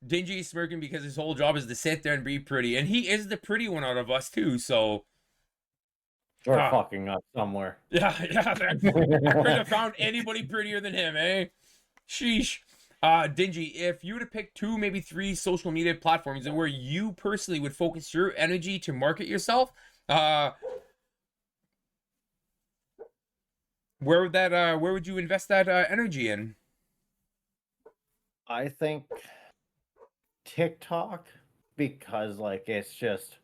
Dingy's smirking because his whole job is to sit there and be pretty, and he is the pretty one out of us too. So we're fucking up somewhere. Yeah. I couldn't have found anybody prettier than him, eh? Sheesh. Dingy, if you were to pick 2, maybe 3 social media platforms and where you personally would focus your energy to market yourself, where would you invest that energy in? I think TikTok, because it's just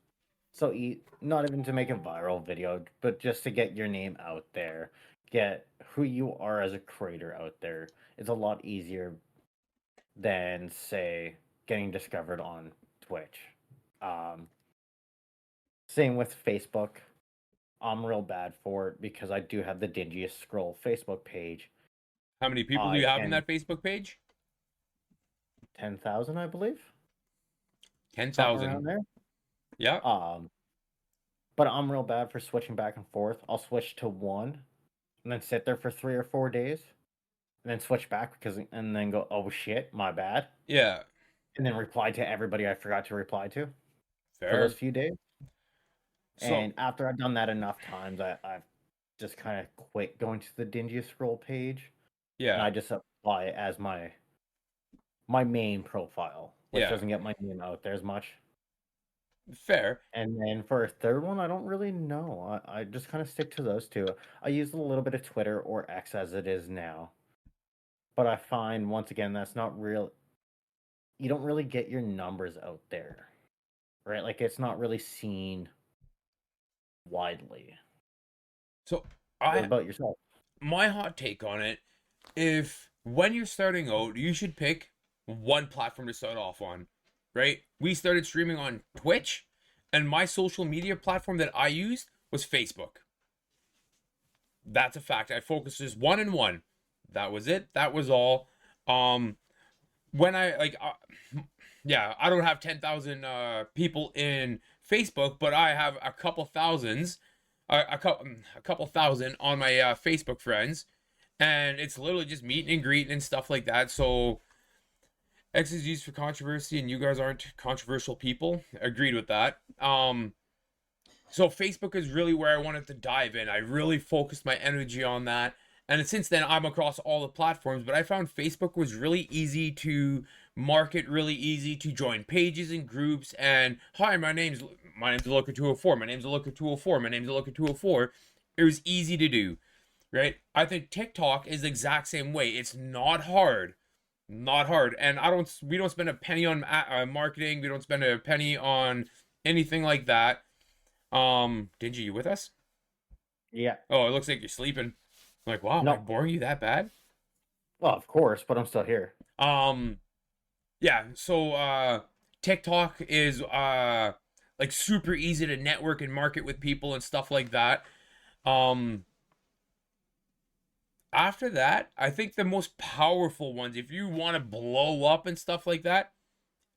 so not even to make a viral video, but just to get your name out there, get who you are as a creator out there is a lot easier than, say, getting discovered on Twitch. Um, Same with Facebook. I'm real bad for it because I do have the Dingiestscroll Facebook page. How many people do I you have in can that Facebook page? 10,000, I believe, something around 10,000. there. Yeah. But I'm real bad for switching back and forth. I'll switch to one and then sit there for 3 or 4 days and then switch back and then go, oh shit, my bad. Yeah. And then reply to everybody I forgot to reply to for those Fair. few days. So, And after I've done that enough times, I've just kind of quit going to the Dingiescroll page, and yeah. I just apply it as my main profile, which Yeah. doesn't get my name out there as much. Fair. And then for a third one, I don't really know. I just kind of stick to those two. I use a little bit of Twitter or X as it is now, but I find once again that's not real. You don't really get your numbers out there, right? Like it's not really seen widely. So, What about yourself? my hot take on it, if when you're starting out, you should pick one platform to start off on, right? We started streaming on Twitch, and my social media platform that I used was Facebook. That's a fact. I focused just one and one. That was it. That was all. When I like, yeah, I don't have 10,000 people in Facebook, but I have a couple thousands, a couple thousand on my Facebook friends, and it's literally just meeting and greeting and stuff like that. So X is used for controversy, and you guys aren't controversial people. Agreed with that. So Facebook is really where I wanted to dive in. I really focused my energy on that. And since then, I'm across all the platforms, but I found Facebook was really easy to market, really easy to join pages and groups. And hi, my name's Looker 204. My name's Looker 204. My name's Looker 204. It was easy to do, right? I think TikTok is the exact same way. It's not hard, not hard. And we don't spend a penny on marketing. We don't spend a penny on anything like that. Dingy, you with us? Yeah. Oh, it looks like you're sleeping. I'm like, wow, am I No. boring you that bad? Well, of course, but I'm still here. Yeah, so TikTok is like super easy to network and market with people and stuff like that. After that, I think the most powerful ones, if you want to blow up and stuff like that,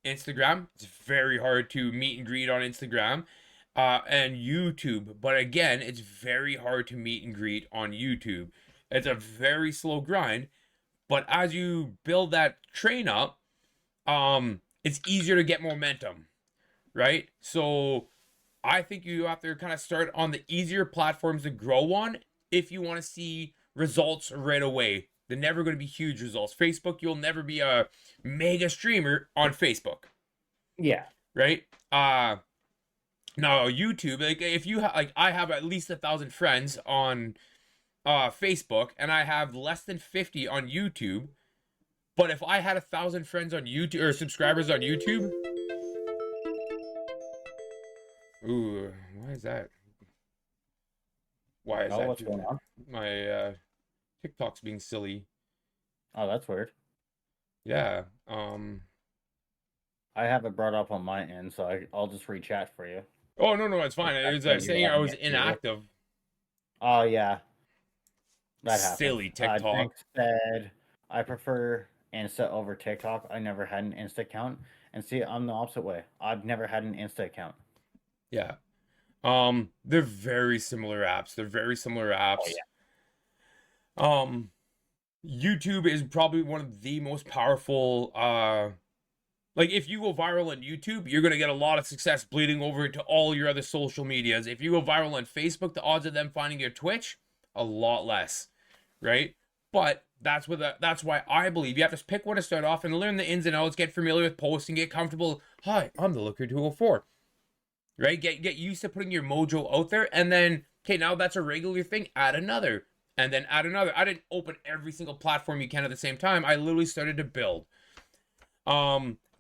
Instagram. It's very hard to meet and greet on Instagram. And YouTube. But again, it's very hard to meet and greet on YouTube. It's a very slow grind. But as you build that train up, it's easier to get momentum, right? So I think you have to kind of start on the easier platforms to grow on if you want to see results right away. They're never going to be huge results. Facebook, you'll never be a mega streamer on Facebook. Yeah. Right? No, YouTube, like if you like I have at least 1,000 friends on Facebook, and I have less than 50 on YouTube. But if I had 1,000 friends on YouTube or subscribers on YouTube, ooh, why is that? Why is that? What's going on? My TikTok's being silly. Oh, that's weird. Yeah. I have it brought up on my end, so I'll just re-chat for you. Oh no, it's fine. It was saying I was inactive. Oh yeah. That happens. Silly TikTok. Thanks, said I prefer Insta over TikTok. I never had an Insta account. And see, I'm the opposite way. I've never had an Insta account. Yeah. They're very similar apps. Oh, yeah. YouTube is probably one of the most powerful like if you go viral on YouTube, you're going to get a lot of success bleeding over to all your other social medias. If you go viral on Facebook, the odds of them finding your Twitch, a lot less, right? But that's why I believe you have to pick one to start off and learn the ins and outs, get familiar with posting, get comfortable. Hi, I'm the Looker 204. Right? Get used to putting your mojo out there, and then okay, now that's a regular thing, add another. And then add another. I didn't open every single platform you can at the same time. I literally started to build.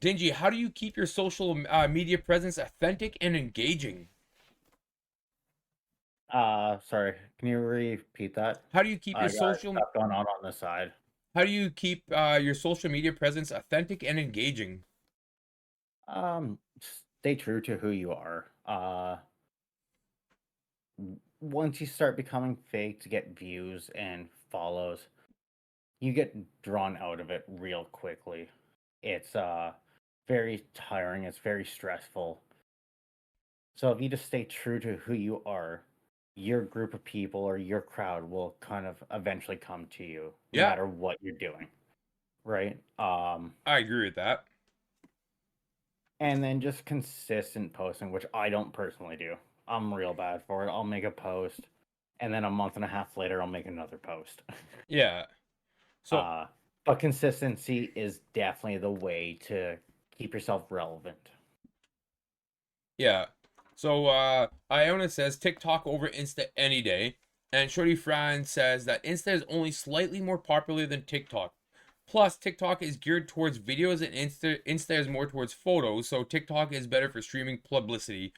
Dingy, how do you keep your social media presence authentic and engaging? Sorry, can you repeat that? How do you keep I your got social stuff going on the side. how do you keep your social media presence authentic and engaging? Stay true to who you are. Once you start becoming fake to get views and follows, you get drawn out of it real quickly. It's very tiring, it's very stressful. So if you just stay true to who you are, your group of people or your crowd will kind of eventually come to you no Yeah, matter what you're doing, right? I agree with that. And then just consistent posting, which I don't personally do. I'm real bad for it. I'll make a post, and then a month and a half later, I'll make another post. Yeah. So, uh, but consistency is definitely the way to keep yourself relevant. yeah. So, Iona says TikTok over Insta any day. And Shorty Fran says that Insta is only slightly more popular than TikTok. Plus, TikTok is geared towards videos and Insta is more towards photos, so TikTok is better for streaming publicity.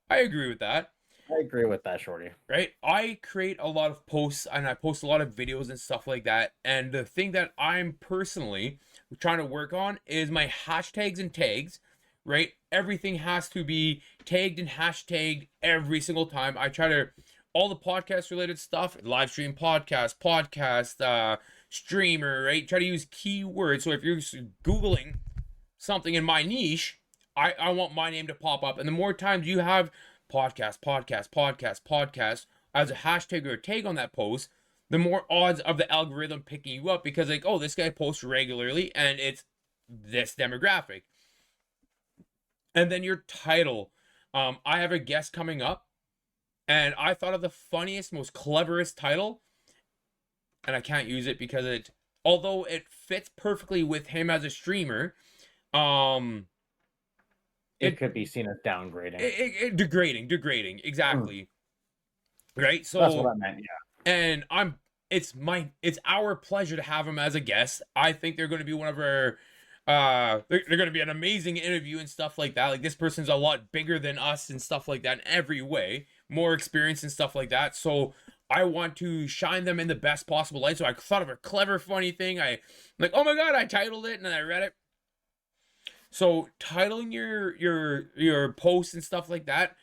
I agree with that. I agree with that, Shorty. Right? I create a lot of posts and I post a lot of videos and stuff like that. And the thing that I'm personally trying to work on is my hashtags and tags, right? Everything has to be tagged and hashtagged every single time. I try to, all the podcast related stuff, live stream podcast, streamer, right? Try to use keywords. So if you're Googling something in my niche, I want my name to pop up. And the more times you have podcast as a hashtag or a tag on that post, the more odds of the algorithm picking you up because, like, oh, this guy posts regularly and it's this demographic. And then your title. I have a guest coming up and I thought of the funniest, most cleverest title, and I can't use it because although it fits perfectly with him as a streamer, um, It could be seen as downgrading. degrading, exactly. Right? That's what So, I meant. Yeah. and it's our pleasure to have him as a guest. I think they're going to be one of our they're going to be an amazing interview and stuff like that. Like, this person's a lot bigger than us and stuff like that in every way, more experience and stuff like that. So I want to shine them in the best possible light. So I thought of a clever, funny thing. I'm like, oh my god, I titled it and then I read it. So titling your posts and stuff like that.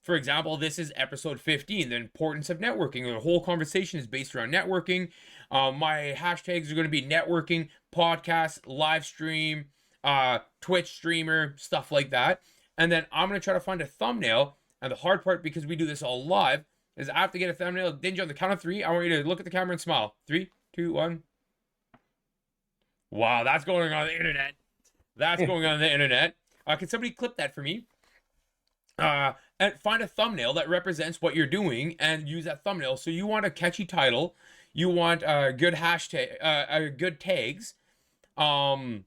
For example, this is episode 15, the importance of networking. The whole conversation is based around networking. My hashtags are going to be networking, podcast, live stream, Twitch streamer, stuff like that. And then I'm going to try to find a thumbnail. And the hard part, because we do this all live, is I have to get a thumbnail. Dingy, on the count of three, I want you to look at the camera and smile. 3, 2, 1. Wow, that's going on the internet. That's going on the internet. Can somebody clip that for me? And find a thumbnail that represents what you're doing and use that thumbnail. So you want a catchy title, you want good hashtag, good tags, and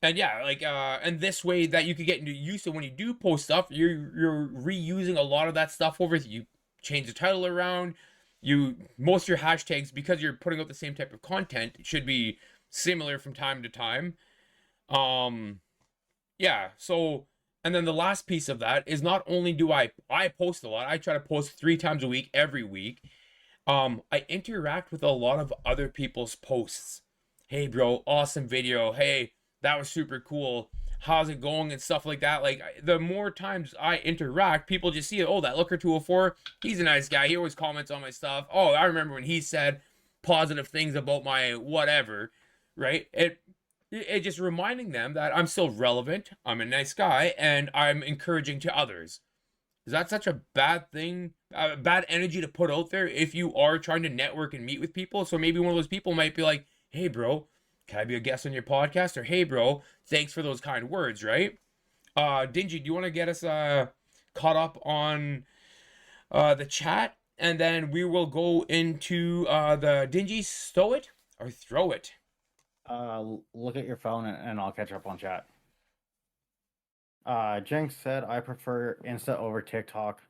yeah, like and this way that you could get used to when you do post stuff, you're reusing a lot of that stuff over. You change the title around. Most of your hashtags, because you're putting out the same type of content, should be similar from time to time. Yeah, so, and then the last piece of that is not only do I post a lot, I try to post 3 times a week, every week. I interact with a lot of other people's posts. Hey bro, awesome video. Hey, that was super cool. How's it going and stuff like that. Like, the more times I interact, people just see it. Oh, that Looker 204, he's a nice guy. He always comments on my stuff. Oh, I remember when he said positive things about my whatever, right? It just reminding them that I'm still relevant, I'm a nice guy, and I'm encouraging to others. Is that such a bad thing, bad energy to put out there if you are trying to network and meet with people? So maybe one of those people might be like, hey bro, can I be a guest on your podcast? Or hey bro, thanks for those kind words, right? Dingy, do you want to get us caught up on the chat? And then we will go into the Dingy stow it or throw it. Look at your phone and I'll catch up on chat. Jinx said, I prefer Insta over TikTok.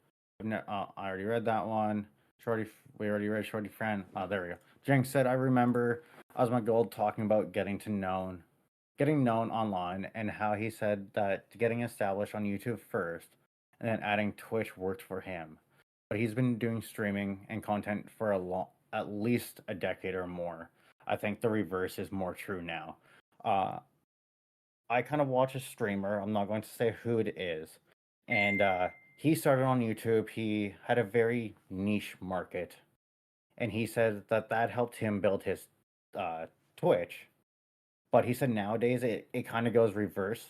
I already read that one. We already read Shorty Friend. There we go. Jinx said, I remember Osmongold talking about getting known online, and how he said that getting established on YouTube first and then adding Twitch worked for him. but he's been doing streaming and content for at least a decade or more. I think the reverse is more true now. Uh, I kind of watch a streamer. I'm not going to say who it is, and he started on YouTube. He had a very niche market, and he said that that helped him build his uh, Twitch. But he said nowadays it kind of goes reverse,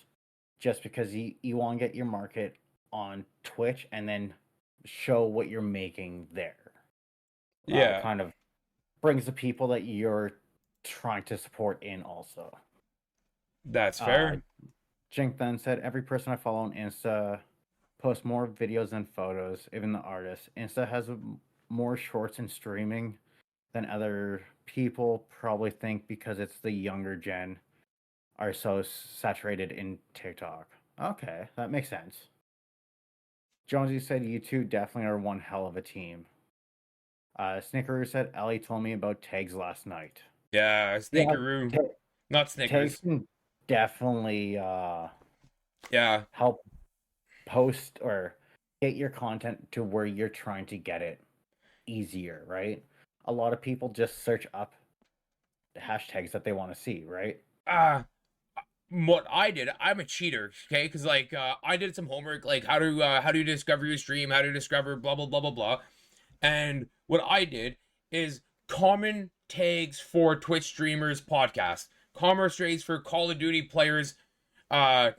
just because you want to get your market on Twitch and then show what you're making there. Yeah, Kind of brings the people that you're trying to support in also. that's Uh, fair. Jink then said, every person I follow on Insta posts more videos than photos, even the artists. Insta has more shorts and streaming than other people probably think because it's the younger gen are so saturated in TikTok. Okay, that makes sense. Jonesy said you two definitely are one hell of a team. Snickeroo said Ellie told me about tags last night. Yeah, Yeah, Snickeroo, not tags Snickers. can definitely Yeah, help post or get your content to where you're trying to get it easier, right? A lot of people just search up hashtags that they want to see, right? uh what I did, I'm a cheater, okay? Because like I did some homework, like how do you discover your stream, how do you discover blah blah blah blah blah. And what I did is common tags for Twitch streamers podcast, common tags for Call of Duty players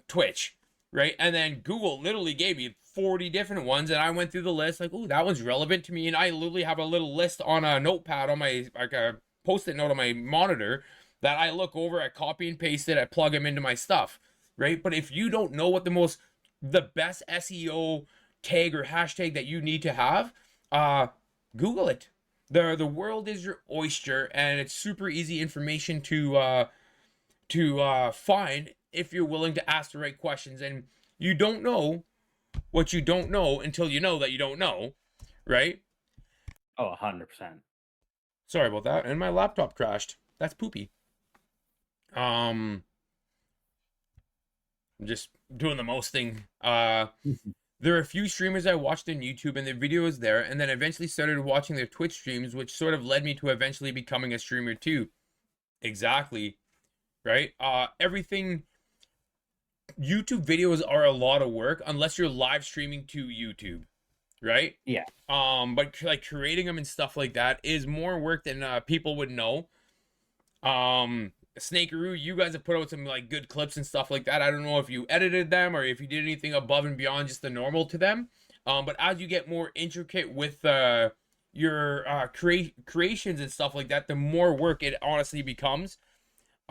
Twitch, right? And then Google literally gave me 40 different ones, and I went through the list like, oh, that one's relevant to me, and I literally have a little list on a notepad on my like a post-it note on my monitor that I look over, I copy and paste it, I plug them into my stuff, right? But if you don't know what the best SEO tag or hashtag that you need to have, Google it. The world is your oyster, and it's super easy information to find if you're willing to ask the right questions. And you don't know what you don't know until you know that you don't know, right? Oh, 100%. Sorry about that. And my laptop crashed. That's poopy. I'm just doing the most thing. There are a few streamers I watched on YouTube and their videos there, and then eventually started watching their Twitch streams, which sort of led me to eventually becoming a streamer too. Exactly. Right? Everything YouTube videos are a lot of work unless you're live streaming to YouTube, right? Yeah. But like creating them and stuff like that is more work than people would know. Snakeroo, you guys have put out some like good clips and stuff like that. I don't know if you edited them or if you did anything above and beyond just the normal to them. But as you get more intricate with your creations and stuff like that, the more work it honestly becomes.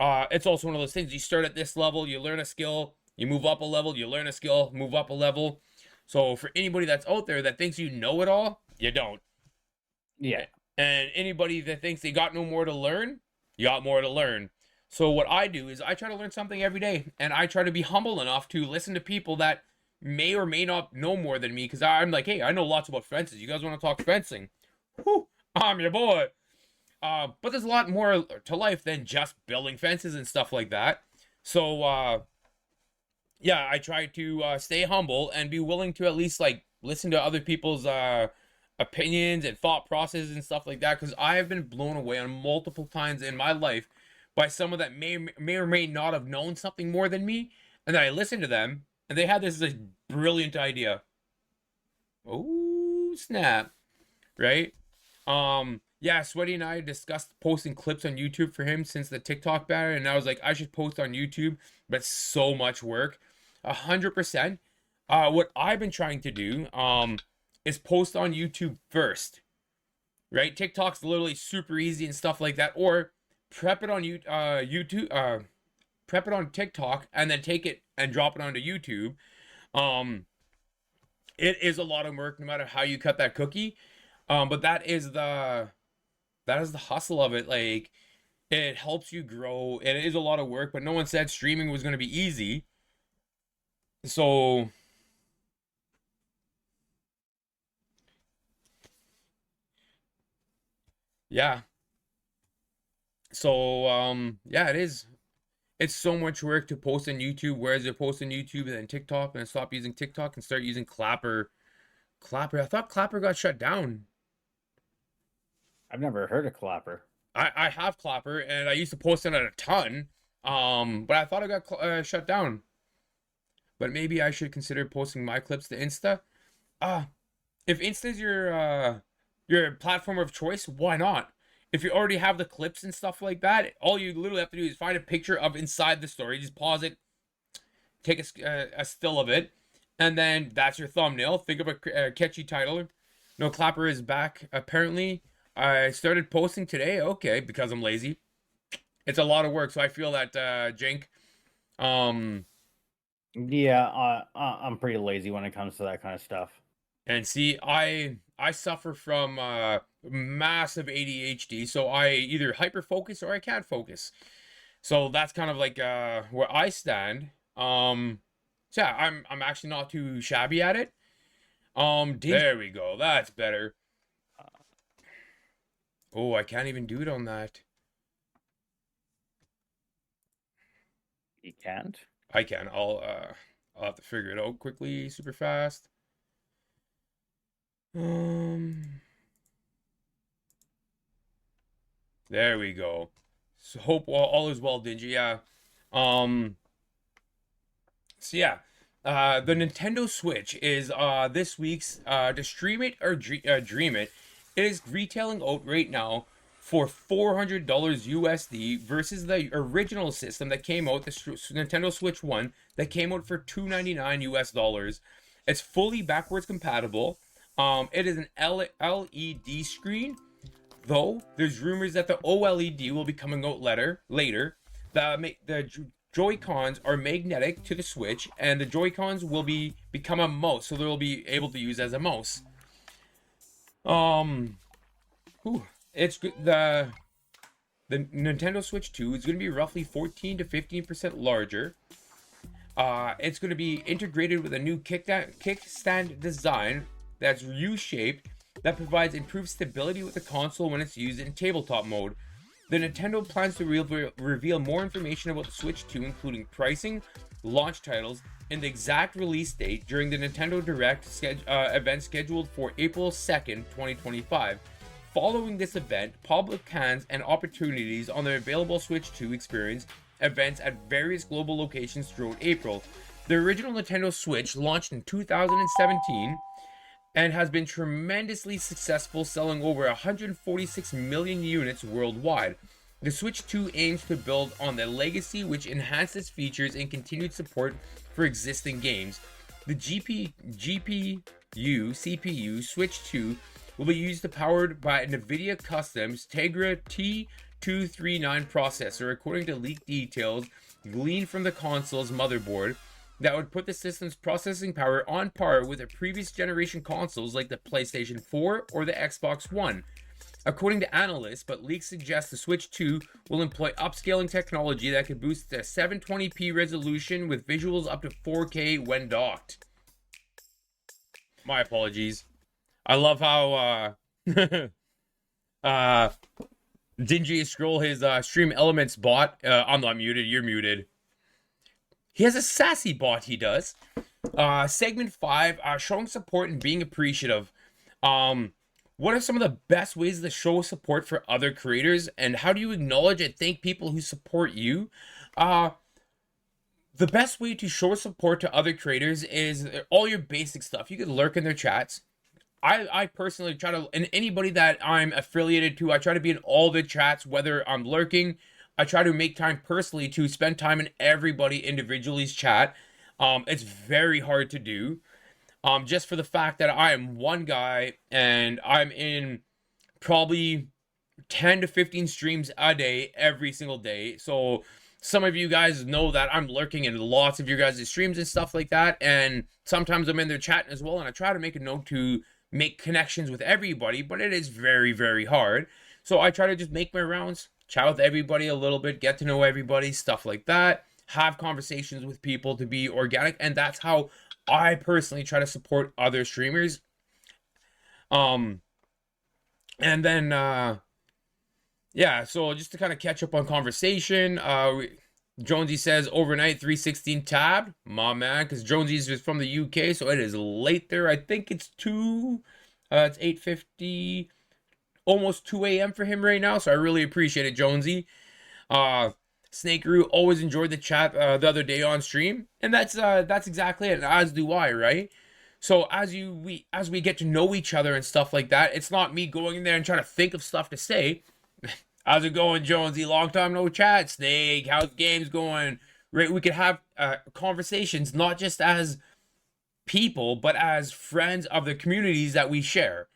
It's also one of those things. You start at this level, you learn a skill, you move up a level, you learn a skill, move up a level. So for anybody that's out there that thinks you know it all, you don't. Yeah. And anybody that thinks they got no more to learn, you got more to learn. So what I do is I try to learn something every day, and I try to be humble enough to listen to people that may or may not know more than me, because I'm like, hey, I know lots about fences. You guys want to talk fencing? Whew, I'm your boy. But there's a lot more to life than just building fences and stuff like that. So, yeah, I try to stay humble and be willing to at least like listen to other people's opinions and thought processes and stuff like that, because I have been blown away on multiple times in my life by someone that may or may not have known something more than me, and then I listened to them and they had this brilliant idea. Oh snap, right? Yeah, Sweaty and I discussed posting clips on YouTube for him since the TikTok ban, and I was like, I should post on YouTube, but it's so much work. 100%. What I've been trying to do is post on YouTube first, right? TikTok's literally super easy and stuff like that, or prep it on YouTube, prep it on TikTok, and then take it and drop it onto YouTube. It is a lot of work, no matter how you cut that cookie. But that is the hustle of it. Like, it helps you grow. It is a lot of work, but no one said streaming was going to be easy. So yeah. So yeah, it is. It's so much work to post on YouTube, whereas you post on YouTube and then TikTok, and stop using TikTok and start using Clapper. I thought Clapper got shut down. I've never heard of Clapper. I have Clapper, and I used to post it a ton. But I thought it got shut down. But maybe I should consider posting my clips to Insta. If Insta's your platform of choice, why not? If you already have the clips and stuff like that, all you literally have to do is find a picture of inside the story, just pause it, take a still of it, and then that's your thumbnail. Think of a catchy title. No Clapper is back, apparently. I started posting today, okay, because I'm lazy. It's a lot of work, so I feel that, Jink. Yeah, I'm pretty lazy when it comes to that kind of stuff. And see, I suffer from massive ADHD, so I either hyper focus or I can't focus. So that's kind of like where I stand. So yeah, I'm actually not too shabby at it. There we go. That's better. Oh, I can't even do it on that. You can't? I can. I'll have to figure it out quickly, super fast. There we go. So hope all is well, Dingy. Yeah. So yeah, the Nintendo Switch is this week's to stream it or dream it. It is retailing out right now for $400 USD versus the original system that came out, the Nintendo Switch 1, that came out for $299 US. It's fully backwards compatible. It is an LED screen, though there's rumors that the OLED will be coming out later. The Joy-Cons are magnetic to the Switch, and the Joy-Cons will become a mouse, so they'll be able to use as a mouse. It's good. The Nintendo Switch 2 is going to be roughly 14 to 15% larger. It's going to be integrated with a new kickstand design that's U-shaped that provides improved stability with the console when it's used in tabletop mode. The Nintendo plans to reveal more information about the Switch 2, including pricing, launch titles, and the exact release date during the Nintendo Direct event scheduled for April 2nd, 2025. Following this event, public hands and opportunities on the available Switch 2 experience events at various global locations throughout April. The original Nintendo Switch launched in 2017 and has been tremendously successful, selling over 146 million units worldwide. The Switch 2 aims to build on the legacy, which enhances features and continued support for existing games. The CPU Switch 2 will be used to powered by NVIDIA Custom's Tegra T239 processor, according to leaked details gleaned from the console's motherboard, that would put the system's processing power on par with the previous generation consoles like the PlayStation 4 or the Xbox One. According to analysts, but leaks suggest the Switch 2 will employ upscaling technology that could boost the 720p resolution with visuals up to 4K when docked. My apologies. I love how Dingiestscroll, his Stream Elements bot. I'm not muted, you're muted. He has a sassy bot, he does. Segment 5, showing support and being appreciative. What are some of the best ways to show support for other creators, and how do you acknowledge and thank people who support you? The best way to show support to other creators is all your basic stuff. You could lurk in their chats. I personally try to, and anybody that I'm affiliated to, I try to be in all the chats, whether I'm lurking. I try to make time personally to spend time in everybody individually's chat. It's very hard to do. Just for the fact that I am one guy and I'm in probably 10 to 15 streams a day, every single day. So some of you guys know that I'm lurking in lots of your guys' streams and stuff like that. And sometimes I'm in their chat as well. And I try to make a note to make connections with everybody, but it is very, very hard. So I try to just make my rounds, chat with everybody a little bit, get to know everybody, stuff like that. Have conversations with people to be organic. And that's how I personally try to support other streamers. And then, yeah, so just to kind of catch up on conversation, Jonesy says overnight 316 tabbed. My man, because Jonesy's is from the UK, so it is late there. I think it's 2, it's 8:50, almost 2 a.m. for him right now, so I really appreciate it, Jonesy. Snakeroo always enjoyed the chat the other day on stream, and that's exactly it, and as do I, right? So as we get to know each other and stuff like that, it's not me going in there and trying to think of stuff to say. How's it going, Jonesy? Long time no chat. Snake, how's games going? Right, we could have conversations not just as people, but as friends of the communities that we share,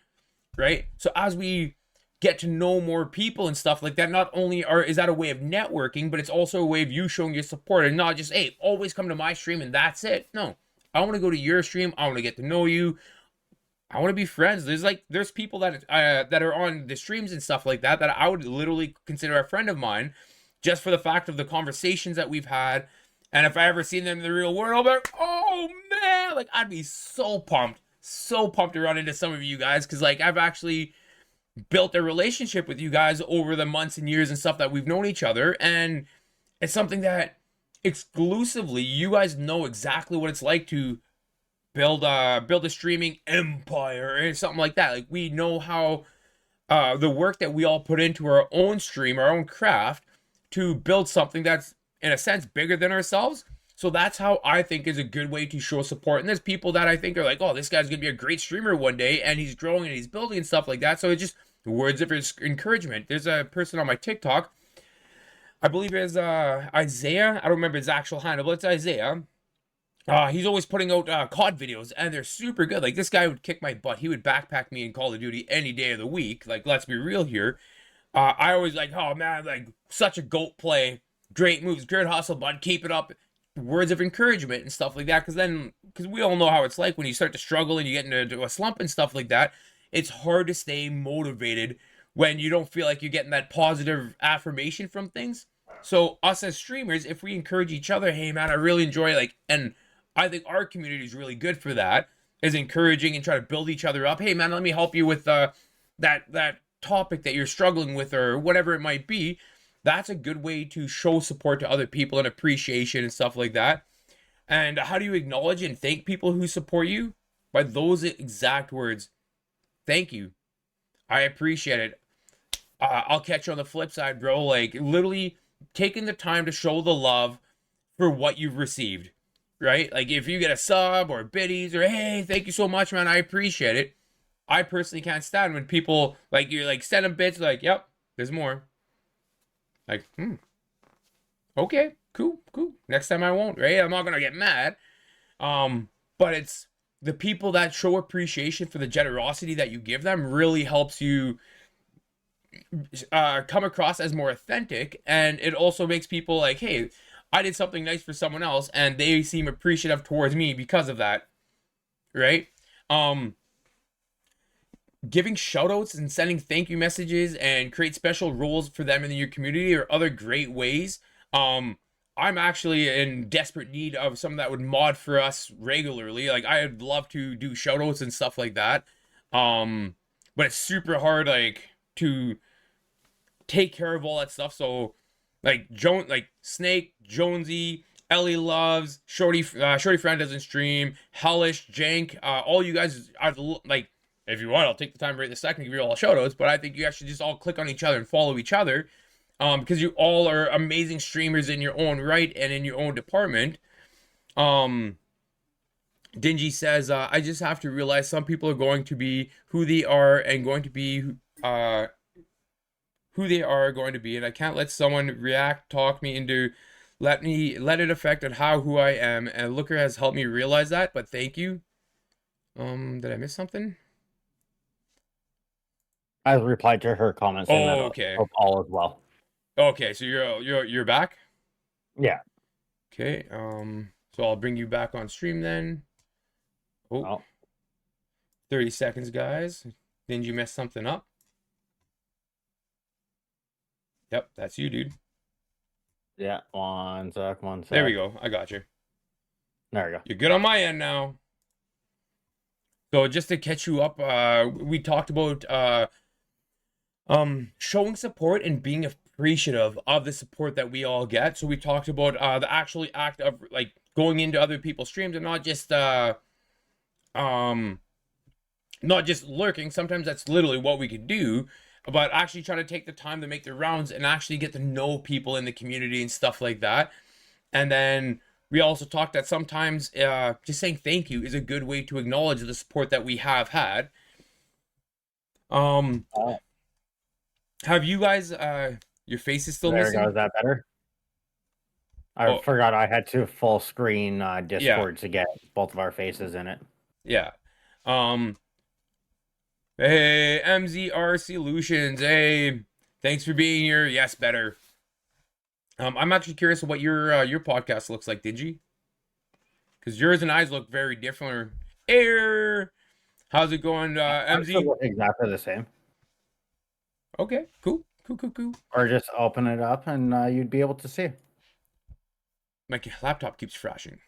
right? So as we get to know more people and stuff like that, not only is that a way of networking, but it's also a way of you showing your support and not just, hey, always come to my stream and that's it. No, I want to go to your stream. I want to get to know you. I want to be friends. There's people that are on the streams and stuff like that I would literally consider a friend of mine, just for the fact of the conversations that we've had. And if I ever seen them in the real world, I'll be like, oh man, like I'd be so pumped to run into some of you guys, because like I've actually built a relationship with you guys over the months and years and stuff that we've known each other, and it's something that exclusively you guys know exactly what it's like to build a streaming empire or something like that. Like we know how the work that we all put into our own stream, our own craft, to build something that's in a sense bigger than ourselves. So that's how I think is a good way to show support. And there's people that I think are like, oh, this guy's gonna be a great streamer one day, and he's growing and he's building and stuff like that. So it's just words of encouragement. There's a person on my TikTok, I believe it is Isaiah. I don't remember his actual handle, but it's Isaiah. He's always putting out COD videos, and they're super good. Like, this guy would kick my butt. He would backpack me in Call of Duty any day of the week. Like, let's be real here. I always like, oh man, like, such a GOAT play. Great moves, great hustle, bud. Keep it up. Words of encouragement and stuff like that. Because we all know how it's like when you start to struggle and you get into a slump and stuff like that. It's hard to stay motivated when you don't feel like you're getting that positive affirmation from things. So us as streamers, if we encourage each other, hey man, I really enjoy, like, and I think our community is really good for that, is encouraging and try to build each other up. Hey man, let me help you with that topic that you're struggling with, or whatever it might be. That's a good way to show support to other people and appreciation and stuff like that. And how do you acknowledge and thank people who support you? By those exact words. Thank you. I appreciate it. I'll catch you on the flip side, bro. Like, literally taking the time to show the love for what you've received. Right? Like, if you get a sub or biddies or, hey, thank you so much, man, I appreciate it. I personally can't stand when people, like, you're like, send them bits, like, yep, there's more. Like, okay, cool. Next time I won't, right? I'm not gonna get mad. But it's the people that show appreciation for the generosity that you give them really helps you come across as more authentic, and it also makes people like, hey, I did something nice for someone else, and they seem appreciative towards me because of that, right? Giving shoutouts and sending thank you messages and create special roles for them in your community are other great ways. I'm actually in desperate need of someone that would mod for us regularly. Like, I'd love to do shoutouts and stuff like that. But it's super hard, like, to take care of all that stuff. So, like, Snake, Jonesy, Ellie Loves, Shorty Friend doesn't stream, Hellish, Jank, all you guys are, like, if you want, I'll take the time right this second to give you all shoutouts, but I think you guys should just all click on each other and follow each other, because you all are amazing streamers in your own right and in your own department. Dingy says, I just have to realize some people are going to be who they are and going to be who they are going to be, and I can't let someone talk me into let it affect on who I am, and Looker has helped me realize that, but thank you. Did I miss something? I replied to her comments. Oh, okay. All as well. Okay, so you're back? Yeah. Okay, so I'll bring you back on stream then. Oh. 30 seconds, guys. Didn't you mess something up? Yep, that's you, dude. Yeah, one sec. There we go. I got you. There we go. You're good on my end now. So just to catch you up, we talked about showing support and being appreciative of the support that we all get. So we talked about the actual act of like going into other people's streams and um not just lurking. Sometimes that's literally what we could do, but actually trying to take the time to make the rounds and actually get to know people in the community and stuff like that. And then we also talked that sometimes just saying thank you is a good way to acknowledge the support that we have had. Have you guys your face is still There we missing? go. Is that better? I Oh, forgot I had to full screen yeah, Discord to get both of our faces in it. yeah. Um, hey, MZR Solutions. Hey, thanks for being here. Yes, better. I'm actually curious what your podcast looks like, Dingy, because yours and I's look very different. Air, how's it going, I'm MZ? still exactly the same. Okay, cool, cool, cool, cool. Or just open it up and you'd be able to see. My laptop keeps flashing.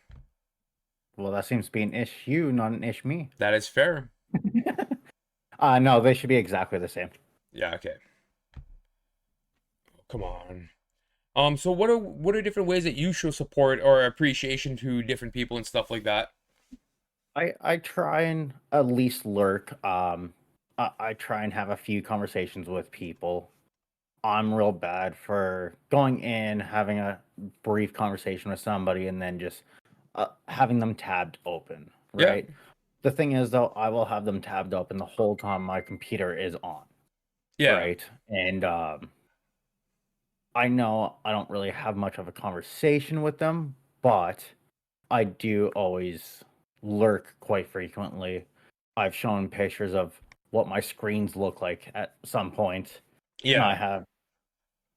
Well, that seems to be an issue, not an ish me. That is fair. No, they should be exactly the same. Yeah, okay. Come on. So what are different ways that you show support or appreciation to different people and stuff like that? I try and at least lurk. I try and have a few conversations with people. I'm real bad for going in, having a brief conversation with somebody, and then just having them tabbed open, Yeah. right? The thing is, though, I will have them tabbed open the whole time my computer is on, Yeah. right? And I know I don't really have much of a conversation with them, but I do always lurk quite frequently. I've shown pictures of what my screens look like at some point. And I Yeah. have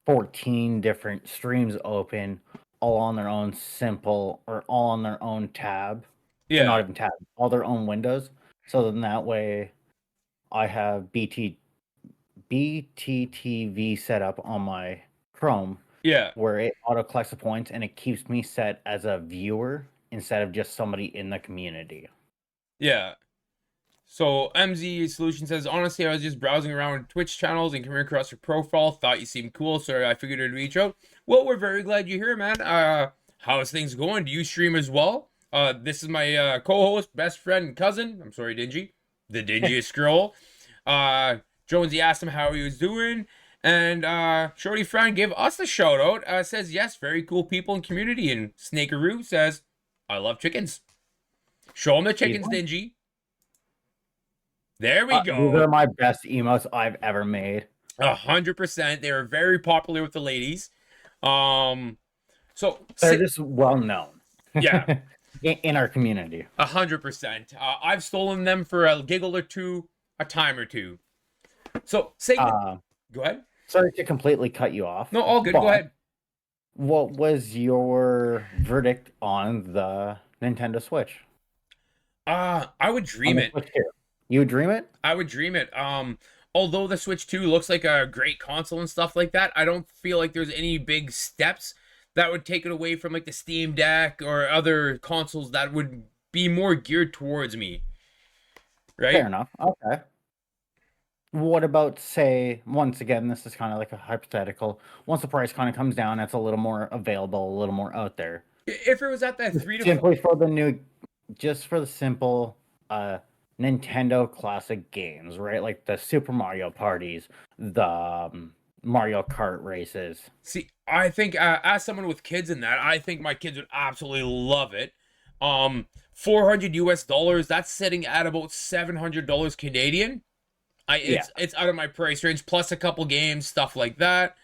14 different streams open, all on their own simple or all on their own tab. Or not Yeah. even tab, all their own windows. So then that way I have BTTV set up on my Chrome Yeah. where it auto collects the points and it keeps me set as a viewer instead of just somebody in the community. Yeah. So MZ Solution says, honestly, I was just browsing around Twitch channels and came across your profile. Thought you seemed cool, so I figured I'd reach out. Well, we're very glad you're here, man. How's things going? Do you stream as well? This is my co-host, best friend, and cousin. I'm sorry, Dingy. The Dingiestscroll. Jonesy asked him how he was doing, and Shorty Friend gave us the shout out. Says yes, very cool people and community. And Snakeroo says, I love chickens. Show them the chickens, Dingy. There we These are go. my best emotes I've ever made. 100%. They are very popular with the ladies. So They're just well known. yeah, in our community. 100%. I've stolen them for a giggle or two, a time or two. So say go ahead. Sorry to completely cut you off. No, all good. Go ahead. What was your verdict on the Nintendo Switch? I would dream it. You would dream it? I would dream it. Although the Switch 2 looks like a great console and stuff like that, I don't feel like there's any big steps that would take it away from like the Steam Deck or other consoles that would be more geared towards me. Right? Fair enough. Okay. What about, say, once again, this is kind of like a hypothetical. Once the price kind of comes down, it's a little more available, a little more out there. If it was at that 3 to Simply for the new, just for the simple Nintendo classic games, right? Like the Super Mario parties, the Mario Kart races. See, I think as someone with kids in that, I think my kids would absolutely love it. $400 US, that's sitting at about $700 Canadian. It's out of my price range, plus a couple games, stuff like that.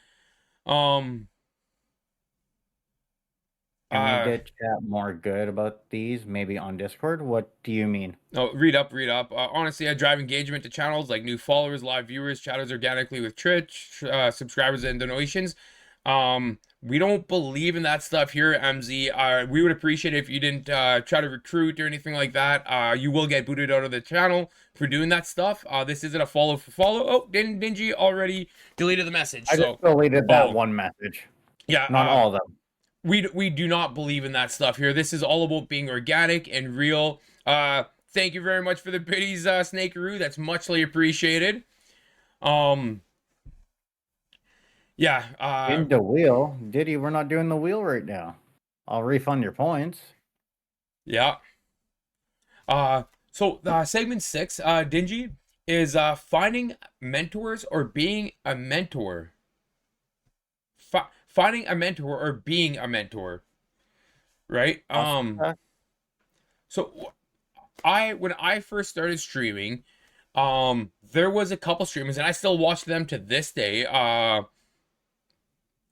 Can we get chat more good about these? Maybe on Discord? What do you mean? Oh, read up. Honestly, I drive engagement to channels like new followers, live viewers, chatters organically with Twitch, subscribers and donations. We don't believe in that stuff here at MZ. We would appreciate it if you didn't try to recruit or anything like that. You will get booted out of the channel for doing that stuff. This isn't a follow for follow. Oh, Dingy already deleted the message. I just deleted that one message. Yeah, not all of them. We do not believe in that stuff here. This is all about being organic and real. Thank you very much for the biddies, Snakeroo. That's muchly appreciated. Yeah, In the wheel. Diddy, we're not doing the wheel right now. I'll refund your points. yeah. So segment 6, Dingy, is finding mentors or being a mentor. Finding a mentor or being a mentor, right? Okay. So when I first started streaming, there was a couple streamers, and I still watch them to this day.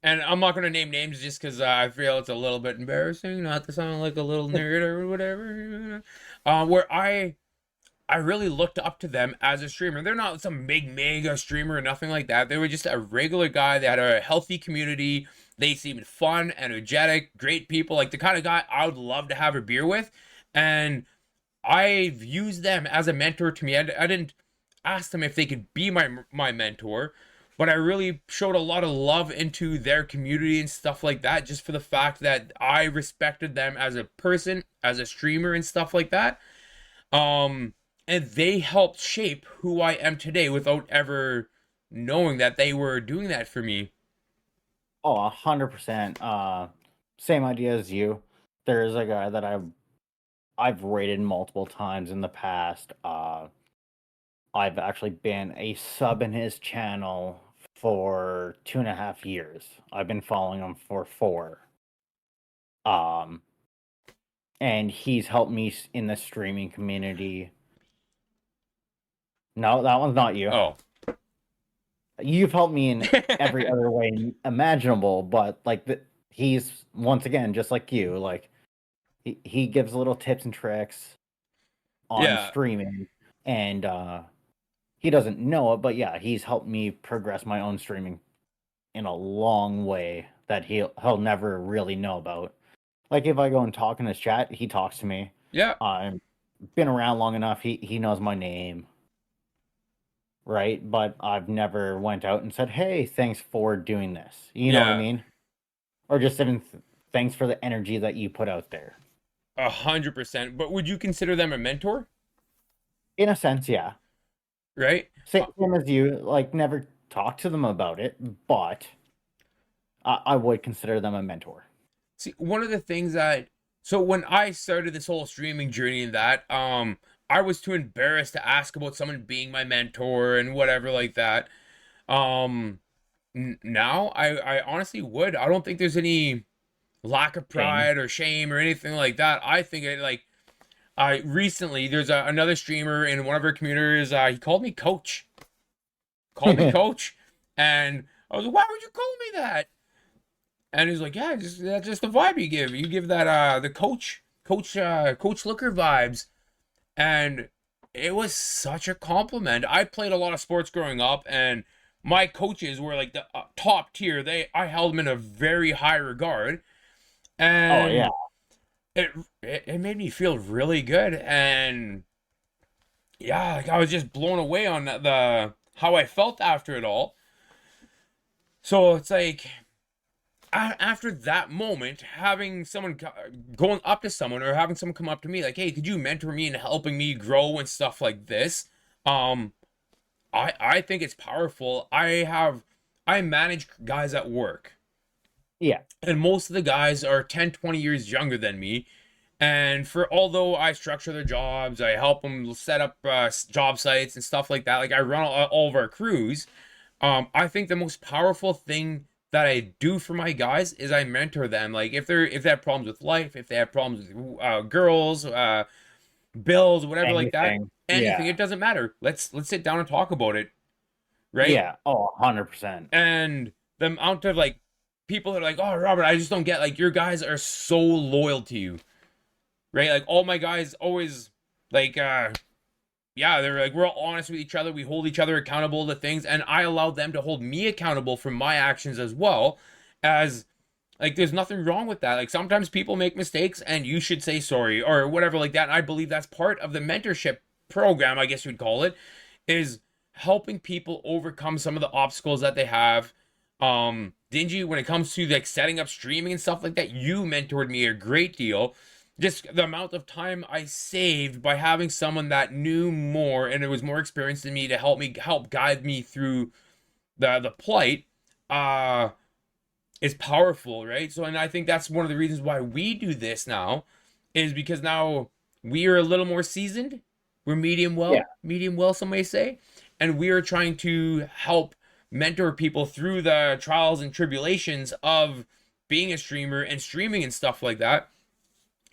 And I'm not gonna name names just because I feel it's a little bit embarrassing, not to sound like a little nerd or whatever. Where I really looked up to them as a streamer. They're not some big mega streamer or nothing like that. They were just a regular guy. They had a healthy community. They seemed fun, energetic, great people, like the kind of guy I would love to have a beer with. And I've used them as a mentor to me. I didn't ask them if they could be my mentor, but I really showed a lot of love into their community and stuff like that, just for the fact that I respected them as a person, as a streamer and stuff like that. Um, and they helped shape who I am today without ever knowing that they were doing that for me. Oh, 100%. Same idea as you. There's a guy that I've rated multiple times in the past. I've actually been a sub in his channel for 2.5 years. I've been following him for 4. Um, and he's helped me in the streaming community. No, that one's not you. Oh. You've helped me in every other way imaginable, but like he's once again just like you. Like he gives little tips and tricks on Yeah. streaming, and he doesn't know it, but yeah, he's helped me progress my own streaming in a long way that he'll never really know about. Like if I go and talk in his chat, he talks to me. Yeah. I've been around long enough. He knows my name, right? But I've never went out and said, "Hey, thanks for doing this." You know what I Yeah. mean? Or just saying, "Thanks for the energy that you put out there." 100%. But would you consider them a mentor? In a sense, yeah. Right? Same as you. Like never talk to them about it, but I would consider them a mentor. See, one of the things that so when I started this whole streaming journey and that, I was too embarrassed to ask about someone being my mentor and whatever like that. Um, Now I honestly would. I don't think there's any lack of Shame. pride or shame or anything like that. I think it like I recently there's another streamer in one of our communities. He called me coach. Called me coach, and I was like, why would you call me that? And he's like, yeah, that's just the vibe you give. You give that the coach Looker vibes. And it was such a compliment. I played a lot of sports growing up, and my coaches were like the top tier. I held them in a very high regard, Oh yeah. and it made me feel really good. And yeah, like I was just blown away on the how I felt after it all. So it's like after that moment, having someone going up to someone or having someone come up to me like, "Hey, could you mentor me in helping me grow and stuff like this?" Um, I think it's powerful. I manage guys at work, Yeah. and most of the guys are 10, 20 years younger than me. And for although I structure their jobs, I help them set up job sites and stuff like that. Like I run all of our crews. I think the most powerful thing that I do for my guys is I mentor them. Like if they have problems with life, if they have problems with girls, bills, whatever like that, Anything. anything, Yeah. it doesn't matter. Let's sit down and talk about it, right? Yeah. Oh, 100%. And the amount of like people that are like, oh Robert, I just don't get like your guys are so loyal to you, right? Like all my guys always like yeah, they're like we're all honest with each other. We hold each other accountable to things, and I allow them to hold me accountable for my actions as well. As like, there's nothing wrong with that. Like sometimes people make mistakes, and you should say sorry or whatever like that. And I believe that's part of the mentorship program, I guess you'd call it, is helping people overcome some of the obstacles that they have. Dingy, when it comes to like setting up streaming and stuff like that, you mentored me a great deal. Just the amount of time I saved by having someone that knew more and it was more experienced than me to help guide me through the plight. uh is powerful, right? So, and I think that's one of the reasons why we do this now, is because now we are a little more seasoned. We're Yeah. medium well, some may say, and we are trying to help mentor people through the trials and tribulations of being a streamer and streaming and stuff like that.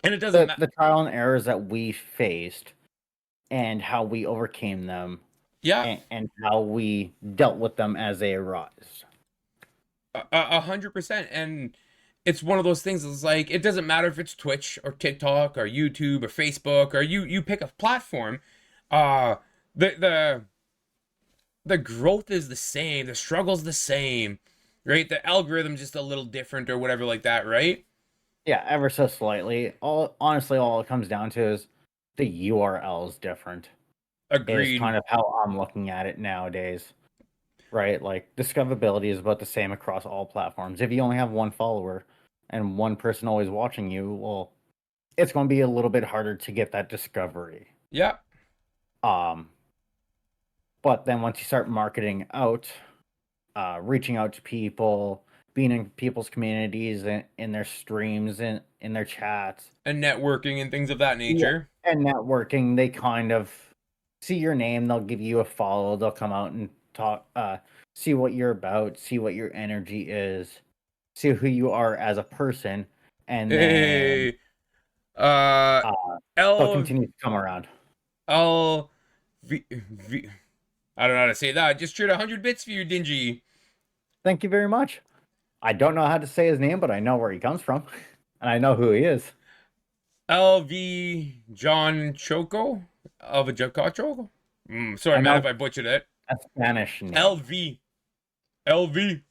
And it doesn't matter. The trial and errors that we faced and how we overcame them, Yeah, and how we dealt with them as they arise. 100%. And it's one of those things. It's like it doesn't matter if it's Twitch or TikTok or YouTube or Facebook, or you pick a platform. Uh, the the growth is the same, the struggle's the same, right? The algorithm's just a little different or whatever like that, right? Yeah, ever so slightly. All it comes down to is the URL is different. Is Agreed. kind of how I'm looking at it nowadays. Right? Like discoverability is about the same across all platforms. If you only have one follower and one person always watching you, well, it's going to be a little bit harder to get that discovery. Yeah. Um, but then once you start marketing out, reaching out to people, being in people's communities and in their streams and in their chats, And networking and things of that yeah, nature. and networking, they kind of see your name, they'll give you a follow, they'll come out and talk, see what you're about, see what your energy is, see who you are as a person, and then Hey, uh, uh, they'll L continue to come around. L V. I don't know how to say that. I just traded 100 bits for you, Dingy. Thank you very much. I don't know how to say his name, but I know where he comes from, and I know who he is. LV John Choco of a Jacacho. Sorry, I man, know if I butchered it. a Spanish name. LV. LV.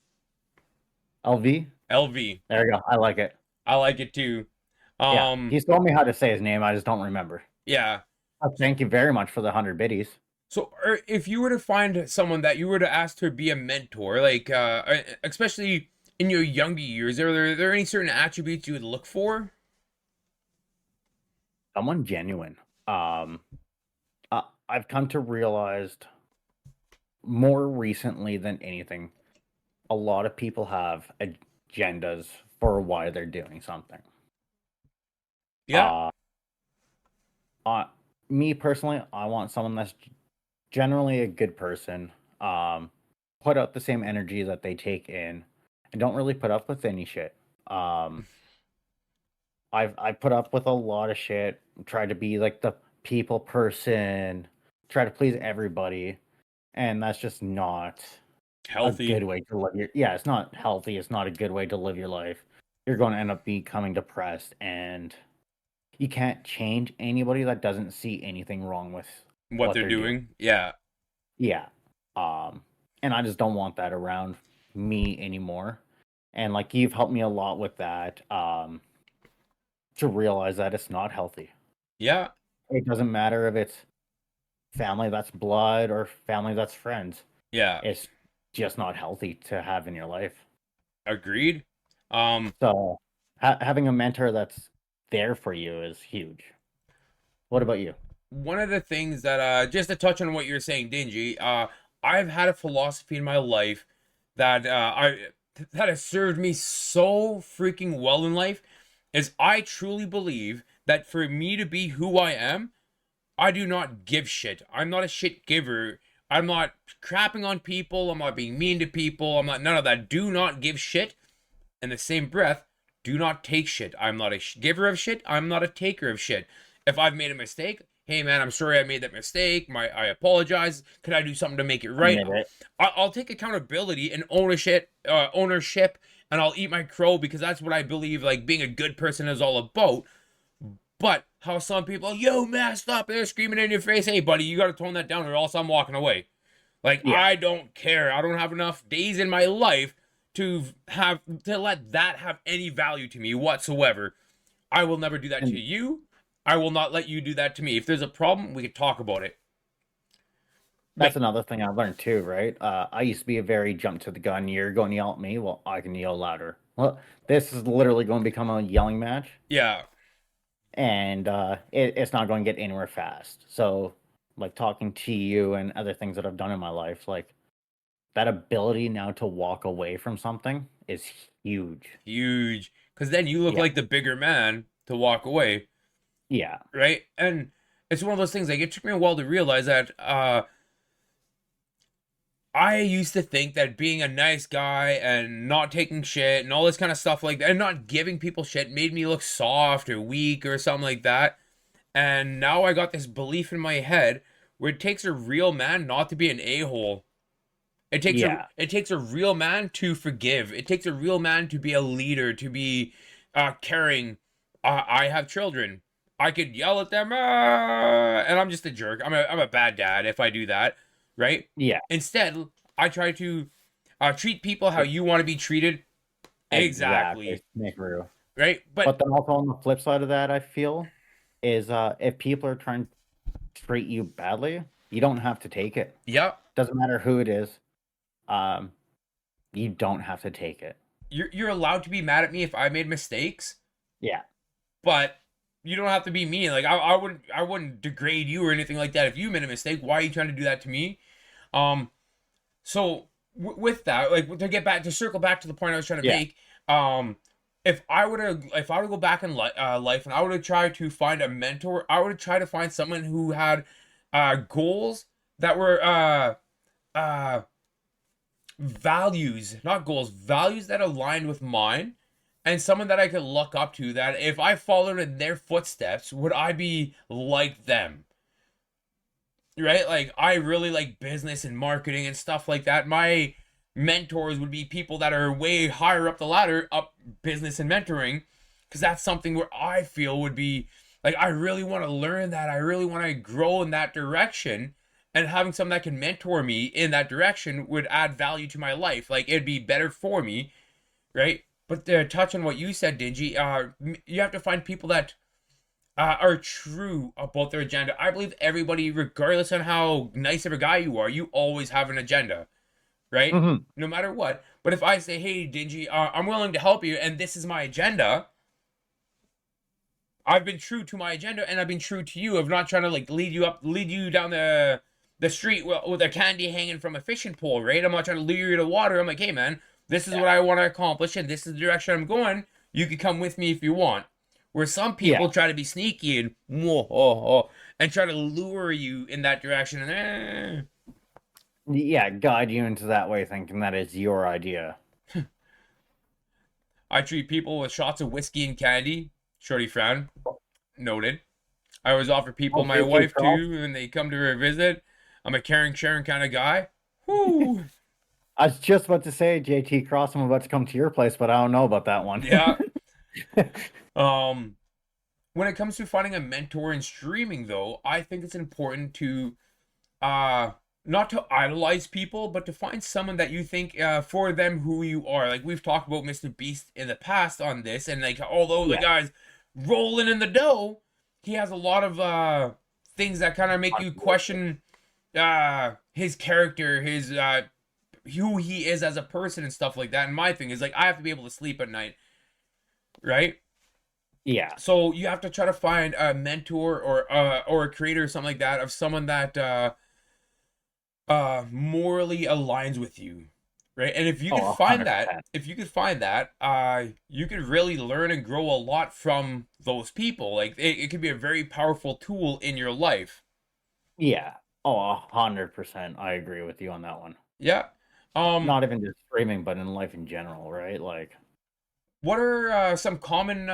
LV. LV. There you go. I like it. I like it too. Yeah, Um, he's told me how to say his name. I just don't remember. yeah. Thank you very much for the 100 biddies. So, if you were to find someone that you were to ask to be a mentor, like, especially in your younger years, are there any certain attributes you would look for? Someone genuine. I've come to realize more recently than anything, a lot of people have agendas for why they're doing something. Yeah. Uh, uh Me personally, I want someone that's generally a good person. Put out the same energy that they take in, and don't really put up with any shit. Um, I put up with a lot of shit. Tried to be like the people person, try to please everybody, and that's just not a good Healthy. way to live your. Yeah, it's not healthy. It's not a good way to live your life. You're going to end up becoming depressed, and you can't change anybody that doesn't see anything wrong with What what they're they're doing. doing. Yeah. Yeah. And I just don't want that around me anymore. And like you've helped me a lot with that, to realize that it's not healthy. Yeah. It doesn't matter if it's family that's blood or family that's friends. Yeah. It's just not healthy to have in your life. Agreed. Um, So having a mentor that's there for you is huge. What about you? One of the things that just to touch on what you're saying, Dingy, I've had a philosophy in my life that I that has served me so freaking well in life, is I truly believe that for me to be who I am, I do not give shit. I'm not a shit giver. I'm not crapping on people. I'm not being mean to people. I'm not none of that. Do not give shit. In the same breath, do not take shit. I'm not a giver of shit. I'm not a taker of shit. If I've made a mistake, hey man, I'm sorry I made that mistake. I apologize. Could I do something to make it right? Admit it. I'll take accountability and ownership, and I'll eat my crow because that's what I believe like being a good person is all about. But how some people, you messed up, they're screaming in your face, hey buddy, you gotta tone that down or else I'm walking away. Like Yeah. I don't care. I don't have enough days in my life to let that have any value to me whatsoever. I will never do that to And you. I will not let you do that to me. If there's a problem, we can talk about it. that's Like, another thing I learned too, right? I used to be a very jump to the gun. You're going to yell at me, well, I can yell louder. Well, this is literally going to become a yelling match, yeah, and it's not going to get anywhere fast. So, like talking to you and other things that I've done in my life, like that ability now to walk away from something is huge. Huge. Because then you look Yeah. like the bigger man to walk away, Yeah. right? And it's one of those things, like, it took me a while to realize that I used to think that being a nice guy and not taking shit and all this kind of stuff like that, and not giving people shit, made me look soft or weak or something like that. And now I got this belief in my head where it takes a real man not to be an a-hole. Yeah. It takes a real man to forgive. It takes a real man to be a leader, to be caring. I have children. I could yell at them, and I'm just a jerk. I'm a bad dad if I do that, right? Yeah. Instead, I try to treat people how you want to be treated. Exactly. Snickeroo. Right? But then also on the flip side of that, I feel is if people are trying to treat you badly, you don't have to take it. Yeah. Doesn't matter who it is. You don't have to take it. You're allowed to be mad at me if I made mistakes, Yeah. but you don't have to be mean. Like I wouldn't degrade you or anything like that if you made a mistake. Why are you trying to do that to me? So with that, like, to circle back to the point I was trying to make, if I were to go back in life and I would have tried to find a mentor, I would have tried to find someone who had goals that were values, not goals, values that aligned with mine, and someone that I could look up to, that if I followed in their footsteps, would I be like them? Right? Like, I really like business and marketing and stuff like that. My mentors would be people that are way higher up the ladder, up business and mentoring, because that's something where I feel would be like, I really want to learn that. I really want to grow in that direction. And having someone that can mentor me in that direction would add value to my life. Like, it'd be better for me, right? But to touch on what you said, Dingy, you have to find people that are true about their agenda. I believe everybody, regardless on how nice of a guy you are, you always have an agenda, right? Mm-hmm. No matter what. But if I say, hey, Dingy, I'm willing to help you, and this is my agenda, I've been true to my agenda, and I've been true to you of not trying to, like, lead you down the street with a candy hanging from a fishing pole, right? I'm not trying to lure you to water. I'm like, hey, man, this is what I want to accomplish, and this is the direction I'm going. You can come with me if you want. Where some people try to be sneaky and try to lure you in that direction. Yeah, guide you into that way, thinking that it's your idea. I treat people with shots of whiskey and candy. Shorty frown. Noted. I always offer people my wife too when they come to visit. I'm a caring, sharing kind of guy. Whoo! I was just about to say, JT Cross, I'm about to come to your place, but I don't know about that one. Yeah. When it comes to finding a mentor in streaming, though, I think it's important to not to idolize people, but to find someone that you think for them who you are. Like, we've talked about Mr. Beast in the past on this, and like, although the guy's rolling in the dough, he has a lot of things that kind of make you question his character, his who he is as a person and stuff like that. And my thing is, like, I have to be able to sleep at night, right? Yeah. So you have to try to find a mentor or a creator or something like that, of someone that morally aligns with you, right? And if you could find 100%. that, you could really learn and grow a lot from those people. Like, it could be a very powerful tool in your life. Yeah. Oh, 100%. I agree with you on that one. Yeah. Not even just streaming, but in life in general, right? Like, what are some common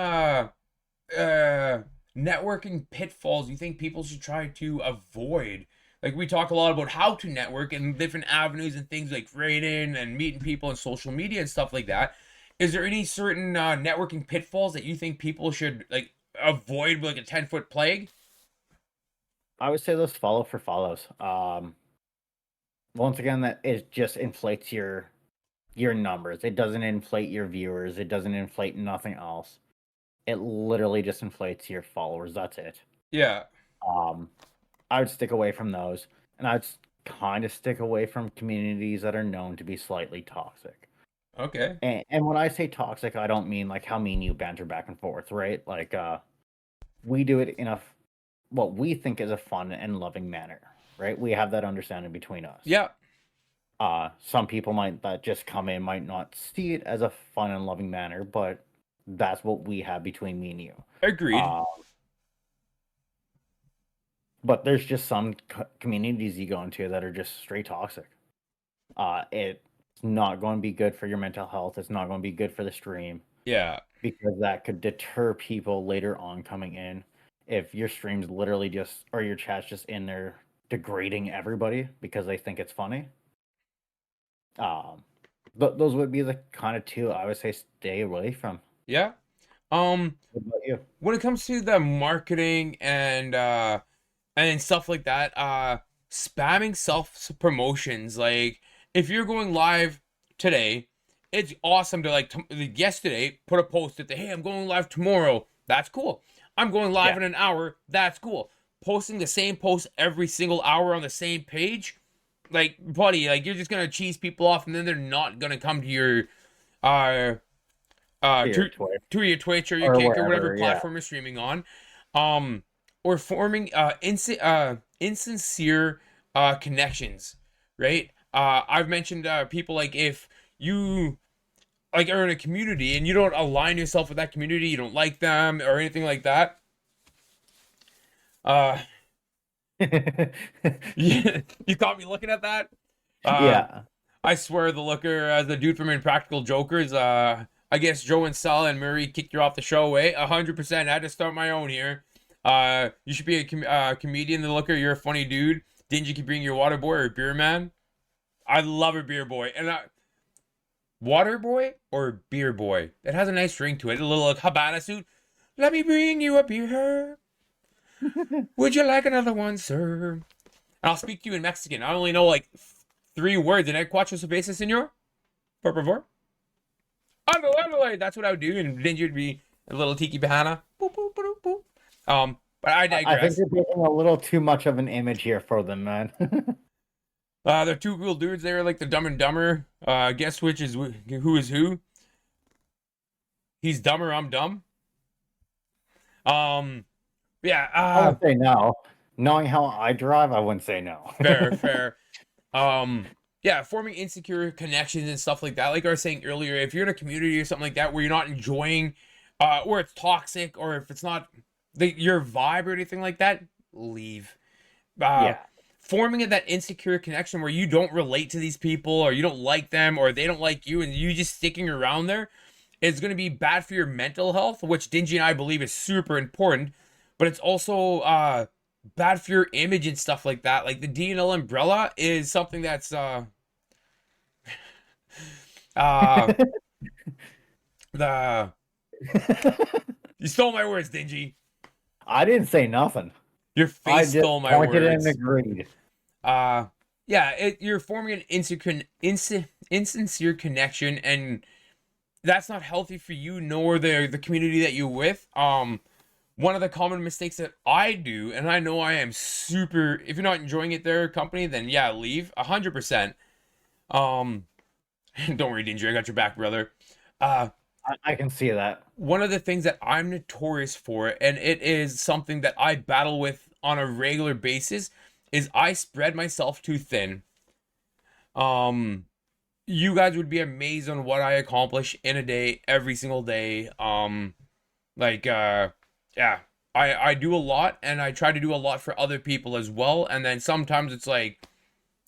networking pitfalls you think people should try to avoid? Like, we talk a lot about how to network and different avenues and things like rating and meeting people on social media and stuff like that. Is there any certain networking pitfalls that you think people should, like, avoid with, like, a 10-foot plague? I would say those follow for follows. Once again, that it just inflates your numbers. It doesn't inflate your viewers. It doesn't inflate nothing else. It literally just inflates your followers. That's it. Yeah. I would stick away from those, and I'd kind of stick away from communities that are known to be slightly toxic. Okay. And when I say toxic, I don't mean like how mean you banter back and forth, right? Like, we do it in what we think is a fun and loving manner, right? We have that understanding between us. Yeah. Some people might that just come in might not see it as a fun and loving manner, but that's what we have between me and you. Agreed. Uh, but there's just some communities you go into that are just straight toxic. It's not going to be good for your mental health. It's not going to be good for the stream Yeah. because that could deter people later on coming in. If your stream's literally just, or your chat's just in there degrading everybody because they think it's funny. Those would be the kind of two I would say stay away from. Yeah. What about you? When it comes to the marketing and stuff like that, spamming self promotions, like if you're going live today, it's awesome to like yesterday put a post that hey, I'm going live tomorrow. That's cool. I'm going live in an hour. That's cool. Posting the same post every single hour on the same page, like buddy, like you're just gonna cheese people off, and then they're not gonna come to your to Your Twitch. to your Twitch or your Or Kick or wherever, whatever yeah. platform you're streaming on, or forming insincere connections, right? I've mentioned people like if you like are in a community and you don't align yourself with that community, you don't like them or anything like that. You caught me looking at that. Yeah. I swear the looker, the dude from Impractical Jokers, I guess Joe and Sal and Murray kicked you off the show, eh? 100%. I had to start my own here. You should be a comedian, the looker. You're a funny dude. Dingy can bring your water boy or beer man. I love a beer boy. And water boy or beer boy? It has a nice ring to it. A little like Habana suit. Let me bring you a beer. Would you like another one, sir? And I'll speak to you in Mexican. I only know like 3 words. And cuatro cervezas, senor? Por favor. Ándale. That's what I would do. And then you'd be a little tiki bahana. Boop, boop, boop, boop. But I digress. I think you're taking a little too much of an image here for them, man. They're 2 real dudes there, like the Dumb and Dumber. Guess which is who is who? He's dumber, I'm dumb. Yeah. I wouldn't say no. Knowing how I drive, I wouldn't say no. Fair. Yeah, forming insecure connections and stuff like that. Like I was saying earlier, if you're in a community or something like that where you're not enjoying, or it's toxic, or if it's not your vibe or anything like that, leave. Yeah. Forming that insecure connection where you don't relate to these people, or you don't like them, or they don't like you, and you just sticking around there is going to be bad for your mental health, which Dingy and I believe is super important. But it's also bad for your image and stuff like that. Like the D&L umbrella is something that's the you stole my words, Dingy. I didn't say nothing. Your face stole my pointed words. and agreed. Yeah, you're forming an insincere connection, and that's not healthy for you nor the community that you're with. One of the common mistakes that I do, and I know I am super, if you're not enjoying it their company, then yeah, leave 100%. Don't worry, Danger, I got your back, brother. I can see that. One of the things that I'm notorious for, and it is something that I battle with on a regular basis, is I spread myself too thin. You guys would be amazed on what I accomplish in a day, every single day. Yeah, I do a lot, and I try to do a lot for other people as well. And then sometimes it's like,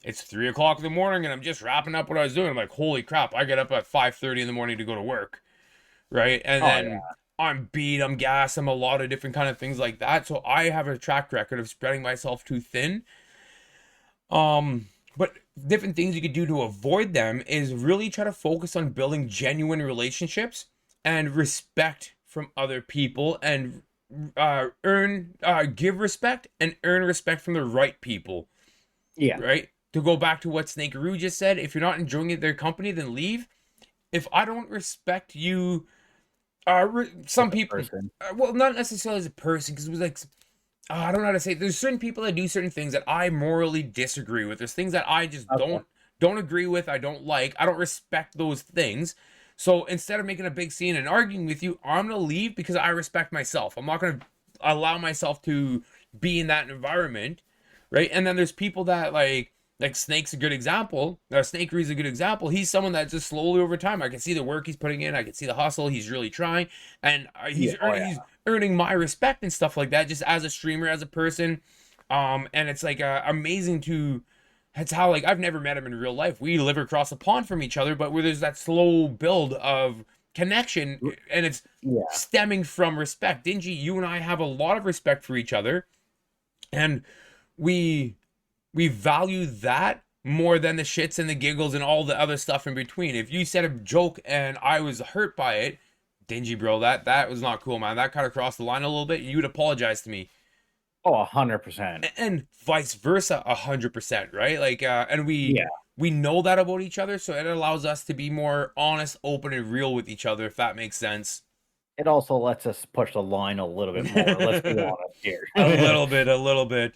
it's 3 o'clock in the morning, and I'm just wrapping up what I was doing. I'm like, holy crap, I get up at 5:30 in the morning to go to work, right? And then I'm beat, I'm gassed, I'm a lot of different kind of things like that. So I have a track record of spreading myself too thin. But different things you could do to avoid them is really try to focus on building genuine relationships and respect from other people, and give respect and earn respect from the right people. Yeah. Right? To go back to what Snakeroo just said, if you're not enjoying their company, then leave. If I don't respect you, some people, well, not necessarily as a person, because it was like, I don't know how to say it. There's certain people that do certain things that I morally disagree with. There's things that I just don't agree with. I don't like. I don't respect those things. So instead of making a big scene and arguing with you, I'm going to leave because I respect myself. I'm not going to allow myself to be in that environment, right? And then there's people that like Like Snake's a good example. Snakery's a good example. He's someone that just slowly over time, I can see the work he's putting in. I can see the hustle. He's really trying, and Yeah. Oh yeah. he's earning my respect and stuff like that. Just as a streamer, as a person, and it's like amazing to. It's how like I've never met him in real life. We live across the pond from each other, but where there's that slow build of connection, and it's Yeah. stemming from respect. Dingy, you and I have a lot of respect for each other, and we value that more than the shits and the giggles and all the other stuff in between. If you said a joke and I was hurt by it, Dingy bro, that was not cool, man. That kind of crossed the line a little bit. You'd apologize to me, Oh, 100%. and vice versa, 100%, right? Like, and Yeah. we know that about each other, so it allows us to be more honest, open, and real with each other, if that makes sense. It also lets us push the line a little bit more. Let's be honest here. A little bit.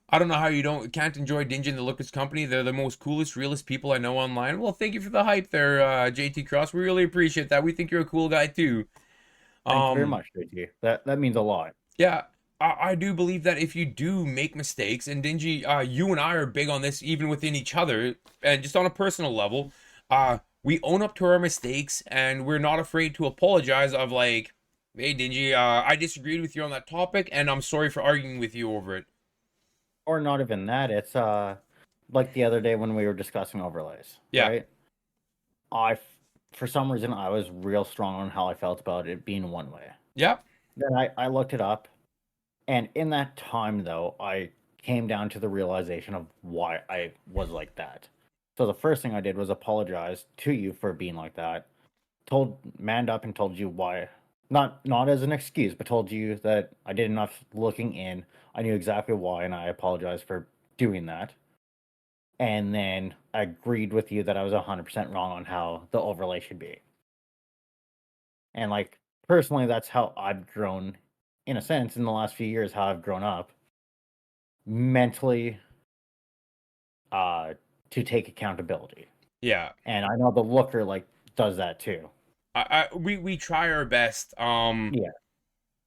I don't know how you can't enjoy Dingy and the Lookers Company. They're the most coolest, realest people I know online. Well, thank you for the hype there, JT Cross. We really appreciate that. We think you're a cool guy too. Thank you very much, JT. That means a lot. Yeah, I do believe that if you do make mistakes, and Dingy, you and I are big on this, even within each other, and just on a personal level, we own up to our mistakes, and we're not afraid to apologize. Of like, hey, Dingy, I disagreed with you on that topic, and I'm sorry for arguing with you over it. Or not even that. It's like the other day when we were discussing overlays. Yeah. Right? For some reason, I was real strong on how I felt about it being one way. Yeah. Then I looked it up, and in that time, though, I came down to the realization of why I was like that. So the first thing I did was apologize to you for being like that. Manned up and told you why. Not as an excuse, but told you that I did enough looking in. I knew exactly why, and I apologized for doing that. And then I agreed with you that I was 100% wrong on how the overlay should be. And like personally, that's how I've grown, in a sense, in the last few years. How I've grown up mentally, to take accountability. Yeah. And I know the Looker like does that too. We try our best. Yeah.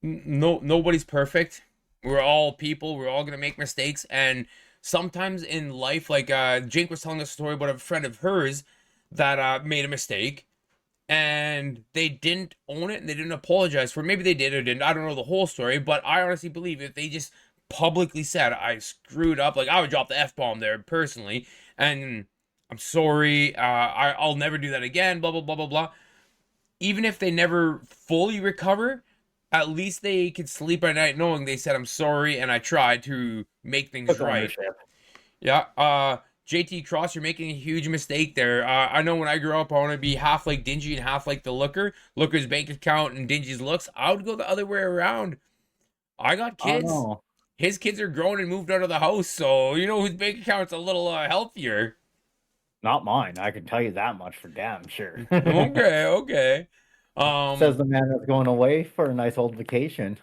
Nobody's perfect. We're all people. We're all gonna make mistakes, and sometimes in life, like Jake was telling us a story about a friend of hers that made a mistake, and they didn't own it and they didn't apologize for it. Maybe they did or didn't. I don't know the whole story, but I honestly believe if they just publicly said I screwed up, like I would drop the F-bomb there personally, and I'm sorry. I'll never do that again. Blah blah blah blah blah. Even if they never fully recover, at least they could sleep at night knowing they said I'm sorry and I tried to make things Took right. ownership. Yeah. JT Cross, you're making a huge mistake there. I know when I grew up, I want to be half like Dingy and half like the Looker. Looker's bank account and Dingy's looks. I would go the other way around. I got kids. Oh, His kids are grown and moved out of the house, so you know his bank account's a little healthier. not mine. I can tell you that much for damn sure. Okay. Says the man that's going away for a nice old vacation.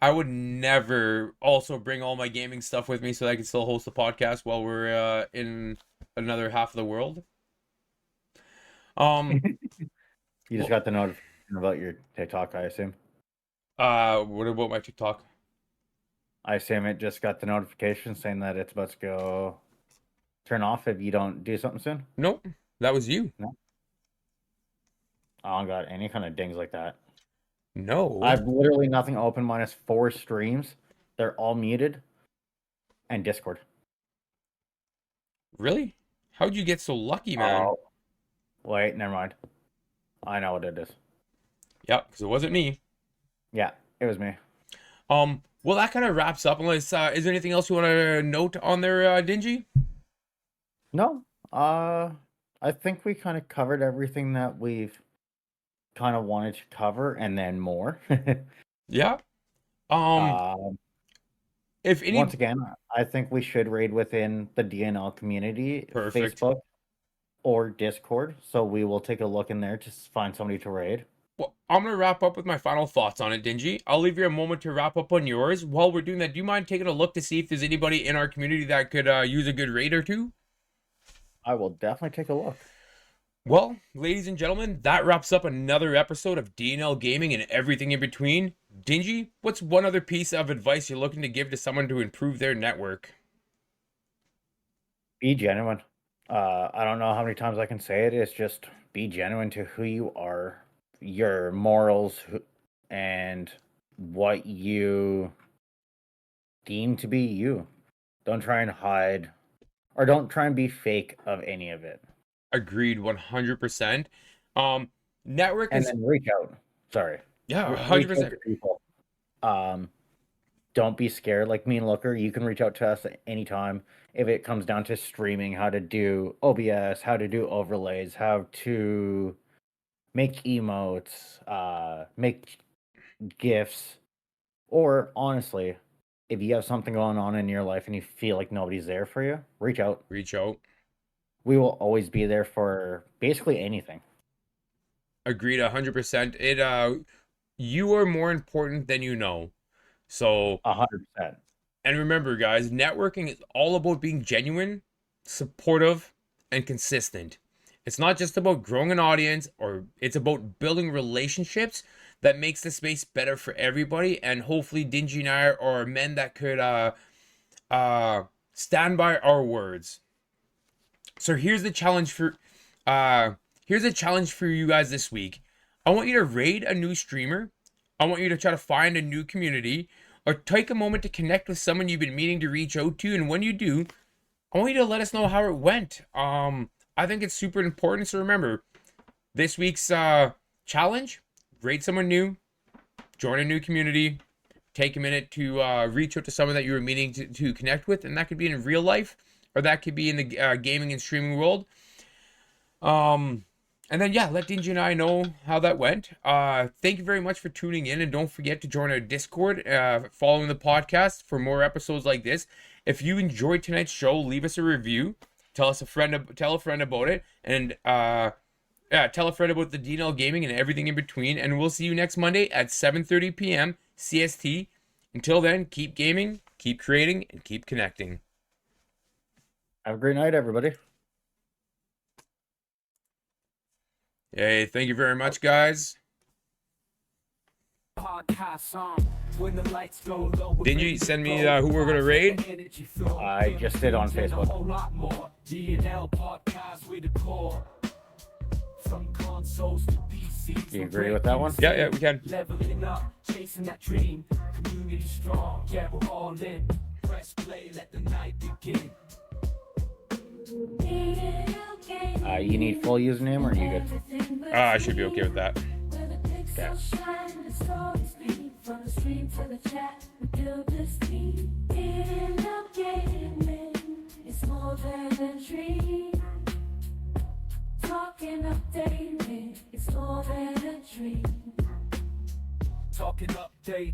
I would never also bring all my gaming stuff with me so that I can still host the podcast while we're in another half of the world. You just got the notification about your TikTok, I assume. What about my TikTok? I assume it just got the notification saying that it's about to go turn off if you don't do something soon. Nope, that was you. I don't got any kind of dings like that. No. I've literally nothing open minus 4 streams. They're all muted. And Discord. Really? How'd you get so lucky, man? Oh, wait, never mind. I know what it is. Yep, because it wasn't me. Yeah, it was me. Well, that kind of wraps up. Unless, is there anything else you want to note on there, Dingy? No, I think we kind of covered everything that we've kind of wanted to cover, and then more. Yeah. If any, Once again, I think we should raid within the D&L community, Perfect. Facebook or Discord. So we will take a look in there to find somebody to raid. well, I'm gonna wrap up with my final thoughts on it, Dingy. I'll leave you a moment to wrap up on yours. While we're doing that, do you mind taking a look to see if there's anybody in our community that could use a good raid or two? I will definitely take a look. Well, ladies and gentlemen, that wraps up another episode of D&L Gaming and everything in between. Dingy, what's one other piece of advice you're looking to give to someone to improve their network? Be genuine. I don't know how many times I can say it. It's just be genuine to who you are, your morals, and what you deem to be you. Don't try and hide, or don't try and be fake of any of it. Agreed, 100%. Network And is, then reach out. Sorry. yeah, Reach out 100%. to people. Don't be scared. Like me and Looker, you can reach out to us at any time. If it comes down to streaming, how to do OBS, how to do overlays, how to make emotes, make GIFs, or honestly, if you have something going on in your life and you feel like nobody's there for you, reach out. Reach out. We will always be there for basically anything. Agreed, 100%. You are more important than you know. So, 100%. and remember, guys, networking is all about being genuine, supportive, and consistent. It's not just about growing an audience, or it's about building relationships that makes the space better for everybody. And hopefully, Dingy and I are men that could stand by our words. So here's the challenge for you guys this week. I want you to raid a new streamer. I want you to try to find a new community, or take a moment to connect with someone you've been meaning to reach out to. And when you do, I want you to let us know how it went. I think it's super important. So remember, this week's challenge: raid someone new, join a new community, take a minute to reach out to someone that you were meaning to connect with, and that could be in real life, or that could be in the gaming and streaming world. And then, yeah, let Dingy and I know how that went. Thank you very much for tuning in, and don't forget to join our Discord following the podcast for more episodes like this. If you enjoyed tonight's show, leave us a review. Tell a friend about it, and tell a friend about the D&L Gaming and everything in between. And we'll see you next Monday at 7:30 p.m. CST. Until then, keep gaming, keep creating, and keep connecting. Have a great night, everybody. Hey, thank you very much, guys. Dingy, send me who we're gonna raid. I just did on Facebook. Do you agree with that one? Yeah, we can. Leveling up, chasing that dream. Community strong, yeah, we're all in. Press play, let the night begin. You need full username, or are you good? I should be okay with that. Okay. From the stream to the chat, we build this team. D&L Gaming, it's more than a dream. Talking updating, it's more than a dream. Talking update.